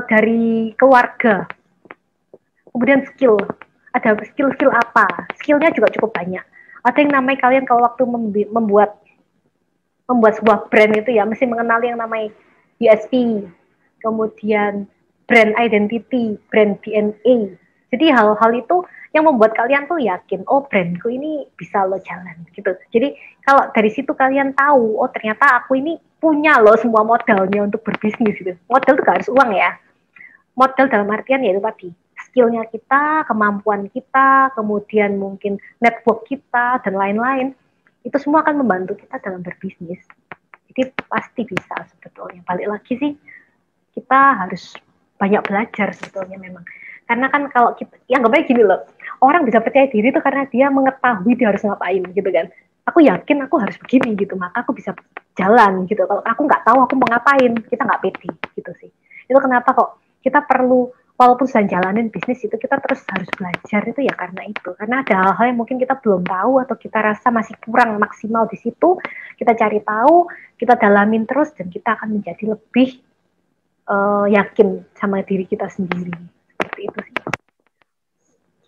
dari keluarga. Kemudian skill. Ada skill-skill apa? Skillnya juga cukup banyak. Ada yang namanya kalian kalau waktu membuat sebuah brand itu ya mesti mengenali yang namanya USP, kemudian brand identity, brand DNA. Jadi hal-hal itu yang membuat kalian tuh yakin, oh brandku ini bisa lo jalan gitu. Jadi kalau dari situ kalian tahu, oh ternyata aku ini punya loh semua modalnya untuk berbisnis gitu. Modal itu gak harus uang ya. Modal dalam artian ya itu tadi, skillnya kita, kemampuan kita, kemudian mungkin network kita, dan lain-lain. Itu semua akan membantu kita dalam berbisnis. Jadi pasti bisa sebetulnya. Balik lagi sih, kita harus banyak belajar sebetulnya memang. Karena kan kalau kita, yang gak baik gini loh, orang bisa percaya diri itu karena dia mengetahui dia harus ngapain gitu kan. Aku yakin aku harus begini gitu, maka aku bisa jalan gitu. Kalau aku nggak tahu aku mau ngapain, kita nggak pede gitu sih. Itu kenapa kok kita perlu, walaupun sedang jalanin bisnis itu, kita terus harus belajar itu ya karena itu. Karena ada hal-hal yang mungkin kita belum tahu atau kita rasa masih kurang maksimal di situ, kita cari tahu, kita dalamin terus, dan kita akan menjadi lebih yakin sama diri kita sendiri. Seperti itu sih.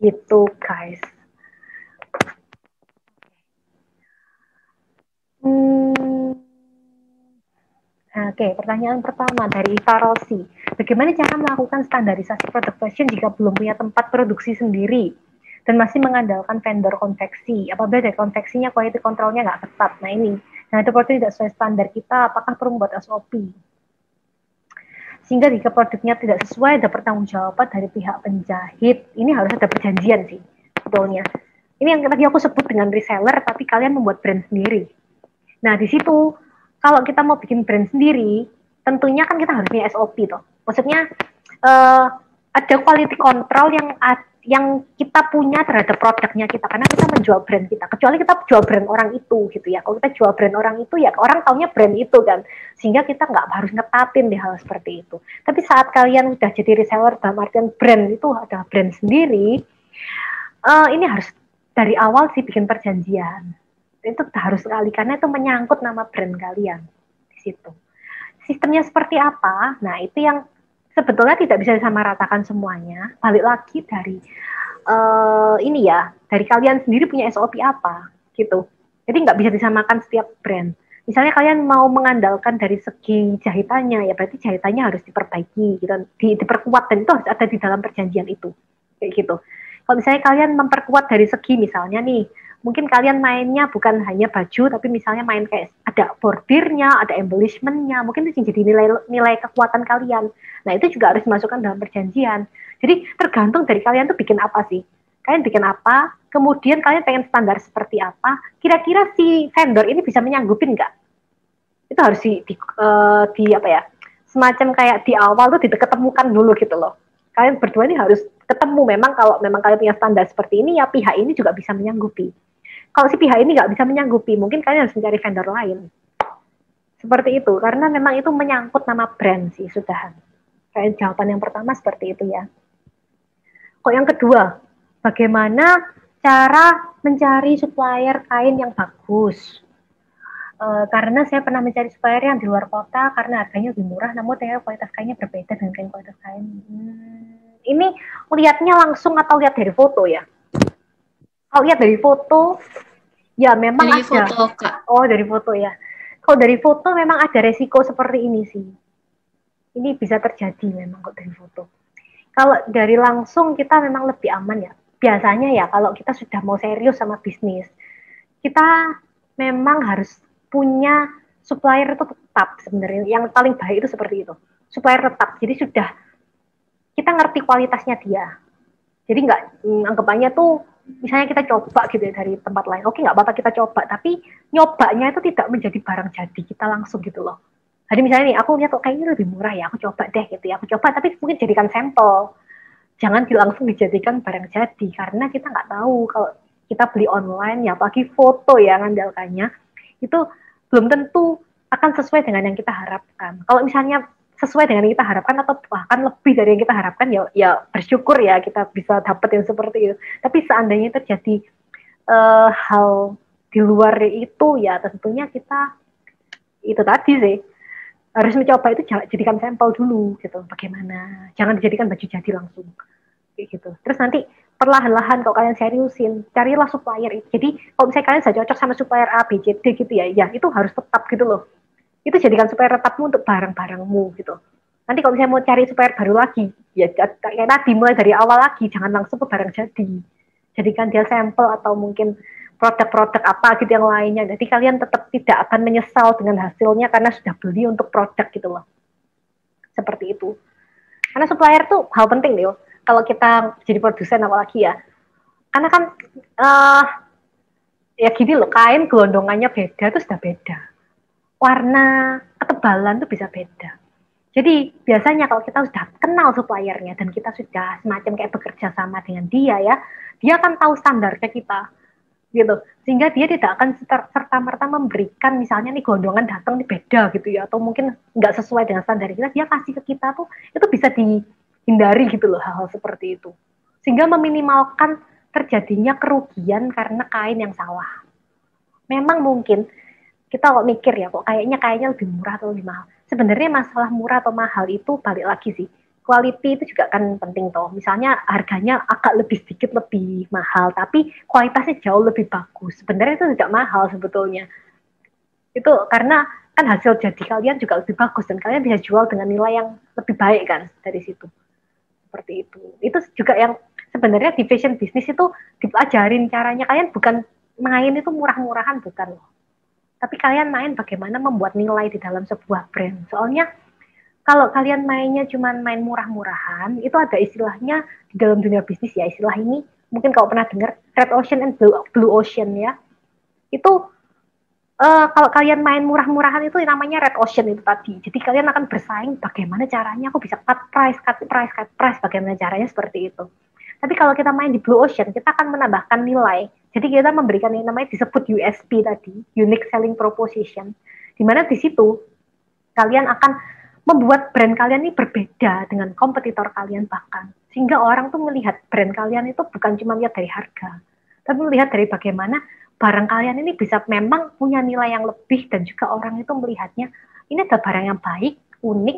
Gitu guys. Oke, pertanyaan pertama dari Farosi. Bagaimana cara melakukan standarisasi produk fashion jika belum punya tempat produksi sendiri dan masih mengandalkan vendor konveksi? Apabila dari konveksinya quality controlnya nggak ketat. Nah ini, nah itu produk tidak sesuai standar kita, apakah perlu membuat SOP? Sehingga jika produknya tidak sesuai, ada pertanggungjawaban dari pihak penjahit. Ini harus ada perjanjian sih, sebetulnya. Ini yang tadi aku sebut dengan reseller, tapi kalian membuat brand sendiri. Nah, di situ kalau kita mau bikin brand sendiri, tentunya kan kita harus punya SOP toh. Maksudnya ada quality control yang kita punya terhadap produknya kita, karena kita menjual brand kita. Kecuali kita jual brand orang itu gitu ya. Kalau kita jual brand orang itu ya orang taunya brand itu kan. Sehingga kita nggak harus ngetatin di hal seperti itu. Tapi saat kalian udah jadi reseller dalam artian brand itu adalah brand sendiri, ini harus dari awal sih bikin perjanjian. Itu harus sekali karena itu menyangkut nama brand kalian di situ. Sistemnya seperti apa? Nah, itu yang sebetulnya tidak bisa disamaratakan semuanya. Balik lagi dari ini ya, dari kalian sendiri punya SOP apa gitu. Jadi nggak bisa disamakan setiap brand. Misalnya kalian mau mengandalkan dari segi jahitannya, ya berarti jahitannya harus diperbaiki, gitu, diperkuat, dan itu harus ada di dalam perjanjian itu, kayak gitu. Kalau misalnya kalian memperkuat dari segi misalnya nih, mungkin kalian mainnya bukan hanya baju, tapi misalnya main kayak ada bordirnya, ada embellishmentnya, mungkin itu jadi nilai kekuatan kalian. Nah itu juga harus dimasukkan dalam perjanjian. Jadi tergantung dari kalian tuh bikin apa sih. Kalian bikin apa, kemudian kalian pengen standar seperti apa, kira-kira si vendor ini bisa menyanggupin nggak? Itu harus di apa ya, semacam kayak di awal tuh diketemukan dulu gitu loh. Kalian berdua ini harus ketemu, memang kalau memang kalian punya standar seperti ini, ya pihak ini juga bisa menyanggupi. Kalau si pihak ini nggak bisa menyanggupi, mungkin kalian harus mencari vendor lain. Seperti itu, karena memang itu menyangkut nama brand sih, sudahan. Kayak jawaban yang pertama seperti itu ya. Kok yang kedua, bagaimana cara mencari supplier kain yang bagus? Karena saya pernah mencari supplier yang di luar kota karena harganya lebih murah, namun ternyata kualitas kainnya berbeda dengan kualitas kain. Ini lihatnya langsung atau lihat dari foto ya? Kalau lihat dari foto, ya memang Dari ada. foto, Kak. Oh, dari foto ya. Kalau dari foto memang ada resiko seperti ini sih. Ini bisa terjadi memang kok dari foto. Kalau dari langsung kita memang lebih aman ya. Biasanya ya kalau kita sudah mau serius sama bisnis, kita memang harus punya supplier itu tetap sebenarnya. Yang paling baik itu seperti itu. Supplier tetap. Jadi sudah kita ngerti kualitasnya dia. Jadi nggak anggapannya tuh misalnya kita coba gitu ya dari tempat lain. Oke nggak apa-apa kita coba, tapi nyobanya itu tidak menjadi barang jadi kita langsung gitu loh. Jadi misalnya nih aku lihat kok kayaknya lebih murah ya, aku coba deh gitu ya. Aku coba tapi mungkin jadikan sampel. Jangan langsung dijadikan barang jadi karena kita nggak tahu kalau kita beli online ya apalagi foto ya ngandalkannya itu belum tentu akan sesuai dengan yang kita harapkan. Kalau misalnya sesuai dengan yang kita harapkan atau bahkan lebih dari yang kita harapkan ya bersyukur ya kita bisa dapat yang seperti itu. Tapi seandainya terjadi hal di luar itu ya tentunya kita itu tadi sih harus mencoba itu jadikan sampel dulu gitu bagaimana, jangan dijadikan baju jadi langsung kayak gitu. Terus nanti perlahan-lahan kalau kalian seriusin carilah supplier itu. Jadi kalau misalnya kalian sudah cocok sama supplier A B C D gitu ya itu harus tetap gitu loh. Itu jadikan supplier tetapmu untuk barang-barangmu gitu. Nanti kalau misalnya mau cari supplier baru lagi ya kayak tadi mulai dari awal lagi, jangan langsung ke barang jadi, jadikan dia sampel atau mungkin produk-produk apa gitu yang lainnya. Jadi kalian tetap tidak akan menyesal dengan hasilnya karena sudah beli untuk produk gitu loh. Seperti itu. Karena supplier tuh hal penting nih. Kalau kita jadi produsen apalagi ya. Karena kan ya gini loh, kain gelondongannya beda tuh sudah beda. Warna, ketebalan tuh bisa beda. Jadi biasanya kalau kita sudah kenal suppliernya dan kita sudah semacam kayak bekerja sama dengan dia ya, dia akan tahu standarnya kita gitu, sehingga dia tidak akan serta-merta memberikan misalnya nih gondongan datang nih beda gitu ya, atau mungkin nggak sesuai dengan standar kita, dia kasih ke kita tuh itu bisa dihindari gitu loh hal-hal seperti itu, sehingga meminimalkan terjadinya kerugian karena kain yang salah. Memang mungkin kita kok mikir ya kok kayaknya lebih murah atau lebih mahal. Sebenarnya masalah murah atau mahal itu balik lagi sih. Quality itu juga kan penting toh. Misalnya harganya agak lebih sedikit lebih mahal, tapi kualitasnya jauh lebih bagus. Sebenarnya itu tidak mahal sebetulnya. Itu karena kan hasil jadi kalian juga lebih bagus dan kalian bisa jual dengan nilai yang lebih baik kan dari situ. Seperti itu. Itu juga yang sebenarnya di fashion bisnis itu diajarin caranya, kalian bukan main itu murah-murahan bukan loh. Tapi kalian main bagaimana membuat nilai di dalam sebuah brand. Soalnya kalau kalian mainnya cuma main murah-murahan, itu ada istilahnya di dalam dunia bisnis ya, istilah ini mungkin kalau pernah dengar red ocean and blue ocean ya. Itu kalau kalian main murah-murahan itu namanya red ocean itu tadi. Jadi kalian akan bersaing bagaimana caranya aku bisa cut price, bagaimana caranya seperti itu. Tapi kalau kita main di blue ocean, kita akan menambahkan nilai. Jadi kita memberikan yang namanya disebut USP tadi, unique selling proposition. Di mana di situ kalian akan membuat brand kalian ini berbeda dengan kompetitor kalian bahkan. Sehingga orang tuh melihat brand kalian itu bukan cuma lihat dari harga, tapi melihat dari bagaimana barang kalian ini bisa memang punya nilai yang lebih dan juga orang itu melihatnya ini ada barang yang baik, unik,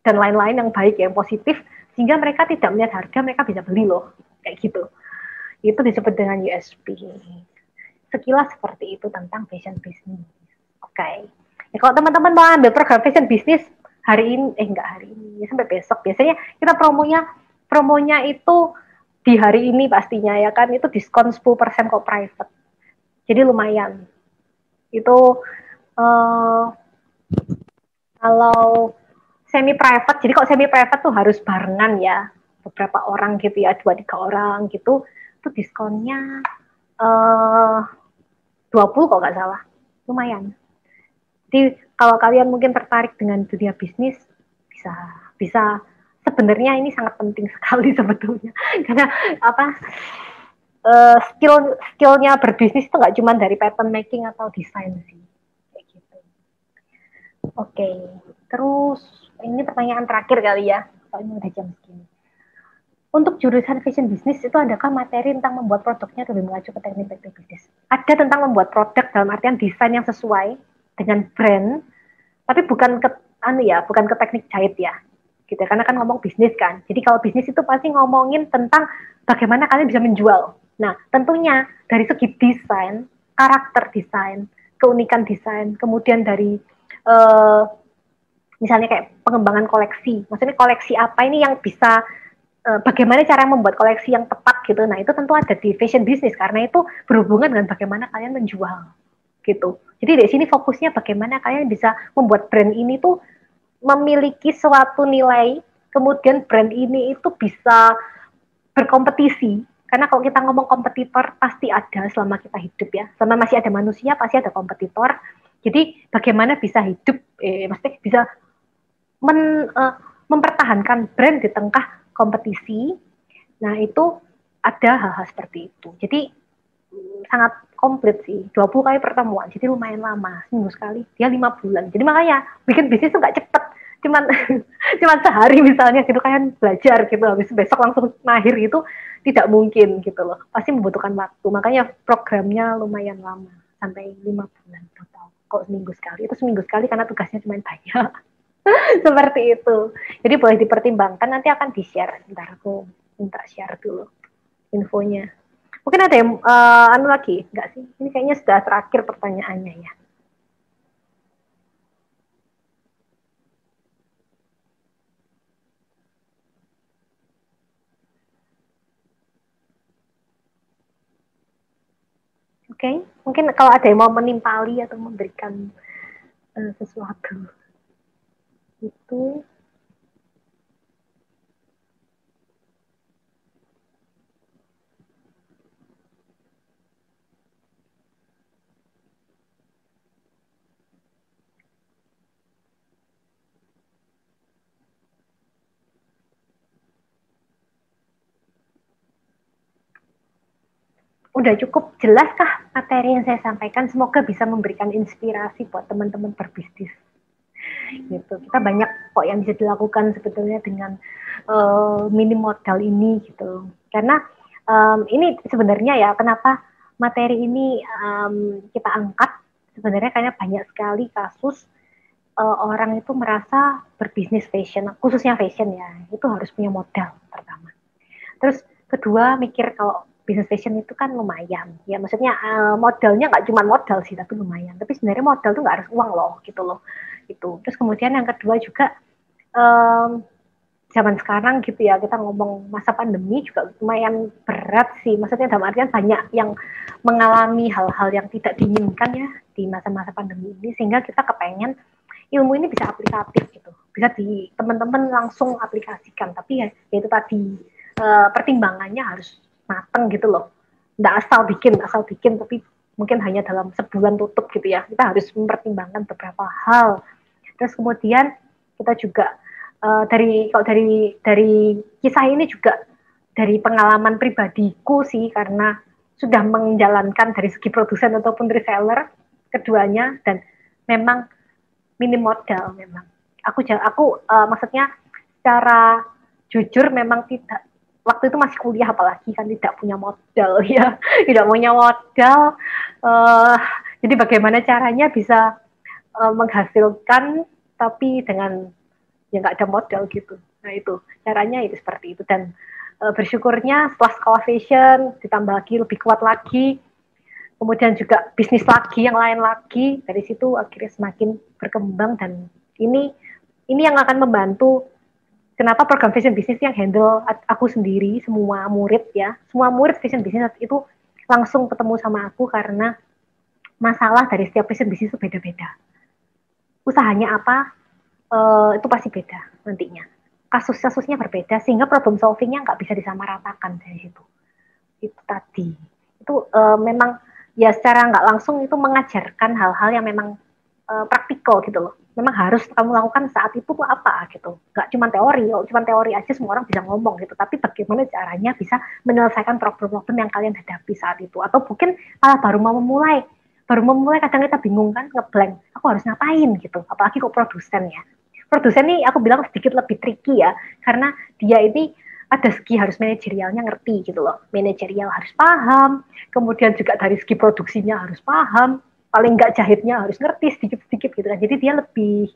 dan lain-lain yang baik, yang positif, sehingga mereka tidak melihat harga, mereka bisa beli loh, kayak gitu. Itu disebut dengan USP. Sekilas seperti itu tentang fashion business. Oke. Ya, kalau teman-teman mau ambil program fashion business hari ini, enggak hari ini, sampai besok. Biasanya kita promonya itu di hari ini pastinya ya kan, itu diskon 10% kok private. Jadi lumayan. Itu kalau semi private, jadi kalau semi private tuh harus barengan ya, beberapa orang gitu ya, 2-3 orang gitu, itu diskonnya 20 kalau nggak salah, lumayan. Jadi kalau kalian mungkin tertarik dengan dunia bisnis, bisa sebenarnya ini sangat penting sekali sebetulnya, karena apa? Skillnya berbisnis itu nggak cuma dari pattern making atau desain sih, kayak gitu. Oke, terus ini pertanyaan terakhir kali ya, soalnya udah jam segini. Untuk jurusan fashion business itu adakah materi tentang membuat produknya lebih mengacu ke teknik-teknik bisnis? Ada tentang membuat produk dalam artian desain yang sesuai dengan brand, tapi bukan ke bukan ke teknik jahit ya. gitu. Karena kan ngomong bisnis kan. Jadi kalau bisnis itu pasti ngomongin tentang bagaimana kalian bisa menjual. Nah, tentunya dari segi desain, karakter desain, keunikan desain, kemudian dari misalnya kayak pengembangan koleksi. Maksudnya koleksi apa ini yang bisa bagaimana cara membuat koleksi yang tepat gitu. Nah, itu tentu ada di fashion business karena itu berhubungan dengan bagaimana kalian menjual gitu. Jadi di sini fokusnya bagaimana kalian bisa membuat brand ini tuh memiliki suatu nilai, kemudian brand ini itu bisa berkompetisi. Karena kalau kita ngomong kompetitor pasti ada selama kita hidup ya. Selama masih ada manusia pasti ada kompetitor. Jadi bagaimana bisa hidup, maksudnya bisa mempertahankan brand di tengah kompetisi. Nah itu ada hal-hal seperti itu. Jadi sangat komplit sih, 20 kali pertemuan, jadi lumayan lama, seminggu sekali, dia 5 bulan. Jadi makanya bikin bisnis tuh gak cepet, cuman cuman sehari misalnya gitu kan belajar gitu, habis besok langsung mahir itu tidak mungkin gitu loh, pasti membutuhkan waktu. Makanya programnya lumayan lama, sampai 5 bulan total. Kalau seminggu sekali, itu seminggu sekali karena tugasnya cuma banyak. Seperti itu. Jadi boleh dipertimbangkan, nanti akan di-share. Ntar aku minta share dulu infonya. Mungkin ada yang anu lagi, enggak sih? Ini kayaknya sudah terakhir pertanyaannya ya. Oke, mungkin kalau ada yang mau menimpali atau memberikan sesuatu itu. Udah cukup jelaskah materi yang saya sampaikan? Semoga bisa memberikan inspirasi buat teman-teman berbisnis. Gitu. Kita banyak kok yang bisa dilakukan sebetulnya dengan minim modal ini gitu. Karena ini sebenarnya ya kenapa materi ini kita angkat sebenarnya karena banyak sekali kasus orang itu merasa berbisnis fashion, khususnya fashion ya, itu harus punya modal pertama. Terus kedua mikir kalau bisnis fashion itu kan lumayan, ya maksudnya modalnya nggak cuma modal sih, tapi lumayan. Tapi sebenarnya modal tuh nggak harus uang loh, gitu loh. Itu. Terus kemudian yang kedua juga zaman sekarang gitu ya, kita ngomong masa pandemi juga lumayan berat sih. Maksudnya dalam artian banyak yang mengalami hal-hal yang tidak diinginkan ya di masa-masa pandemi ini, sehingga kita kepengen ilmu ini bisa aplikatif gitu, bisa di teman-teman langsung aplikasikan. Tapi ya itu tadi pertimbangannya harus mateng gitu loh, nggak asal bikin tapi mungkin hanya dalam sebulan tutup gitu ya. Kita harus mempertimbangkan beberapa hal. Terus kemudian kita juga dari kisah ini juga dari pengalaman pribadiku sih, karena sudah menjalankan dari segi produsen ataupun reseller keduanya, dan memang minim modal. Memang aku maksudnya secara jujur memang tidak, waktu itu masih kuliah apalagi kan tidak punya modal ya, tidak punya modal. Jadi bagaimana caranya bisa menghasilkan tapi dengan ya nggak ada modal gitu. Nah itu caranya itu seperti itu. Dan bersyukurnya setelah sekolah fashion ditambah lagi lebih kuat lagi, kemudian juga bisnis lagi yang lain lagi, dari situ akhirnya semakin berkembang. Dan ini yang akan membantu kenapa program fashion business yang handle aku sendiri, semua murid ya, semua murid fashion business itu langsung ketemu sama aku, karena masalah dari setiap fashion business itu beda-beda. Usahanya apa, itu pasti beda nantinya. Kasus-kasusnya berbeda, sehingga problem solvingnya nggak bisa disamaratakan dari situ. Itu tadi. Itu memang ya secara nggak langsung itu mengajarkan hal-hal yang memang praktikal gitu loh. Memang harus kamu lakukan saat itu tuh apa gitu. Nggak cuma teori, kalau cuma teori aja semua orang bisa ngomong gitu. Tapi bagaimana caranya bisa menyelesaikan problem-problem yang kalian hadapi saat itu. Atau mungkin malah baru memulai kadang kita bingung kan, ngeblank. Aku harus ngapain gitu. Apalagi kok produsen ya. Produsen nih aku bilang sedikit lebih tricky ya. Karena dia ini ada segi harus manajerialnya ngerti gitu loh. Manajerial harus paham. Kemudian juga dari segi produksinya harus paham. Paling nggak jahitnya harus ngerti sedikit-sedikit gitu kan. Jadi dia lebih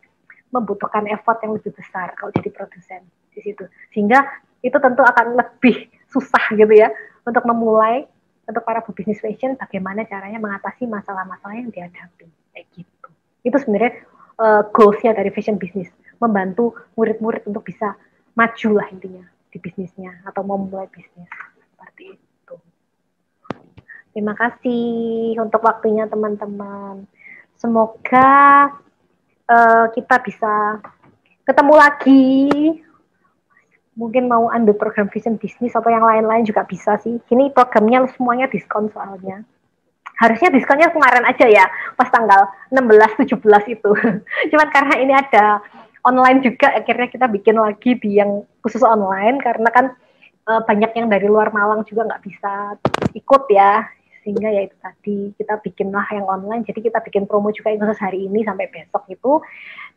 membutuhkan effort yang lebih besar kalau jadi produsen di situ. Sehingga itu tentu akan lebih susah gitu ya untuk memulai untuk para pebisnis fashion bagaimana caranya mengatasi masalah-masalah yang dihadapi kayak gitu. Itu sebenarnya goals-nya dari fashion business, membantu murid-murid untuk bisa maju lah intinya di bisnisnya atau memulai bisnis seperti itu. Terima kasih untuk waktunya teman-teman. Semoga kita bisa ketemu lagi. Mungkin mau ambil program vision bisnis atau yang lain-lain juga bisa sih. Ini programnya semuanya diskon soalnya. Harusnya diskonnya kemarin aja ya, pas tanggal 16-17 itu. Cuman karena ini ada online juga, akhirnya kita bikin lagi di yang khusus online, karena kan banyak yang dari luar Malang juga nggak bisa ikut ya. Sehingga ya itu tadi, kita bikinlah yang online, jadi kita bikin promo juga yang khusus hari ini sampai besok itu.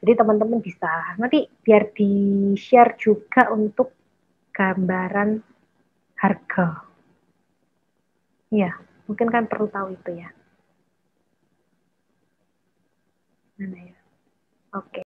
Jadi teman-teman bisa, nanti biar di-share juga untuk gambaran harga. Iya, mungkin kan perlu tahu itu ya. Mana ya? Oke.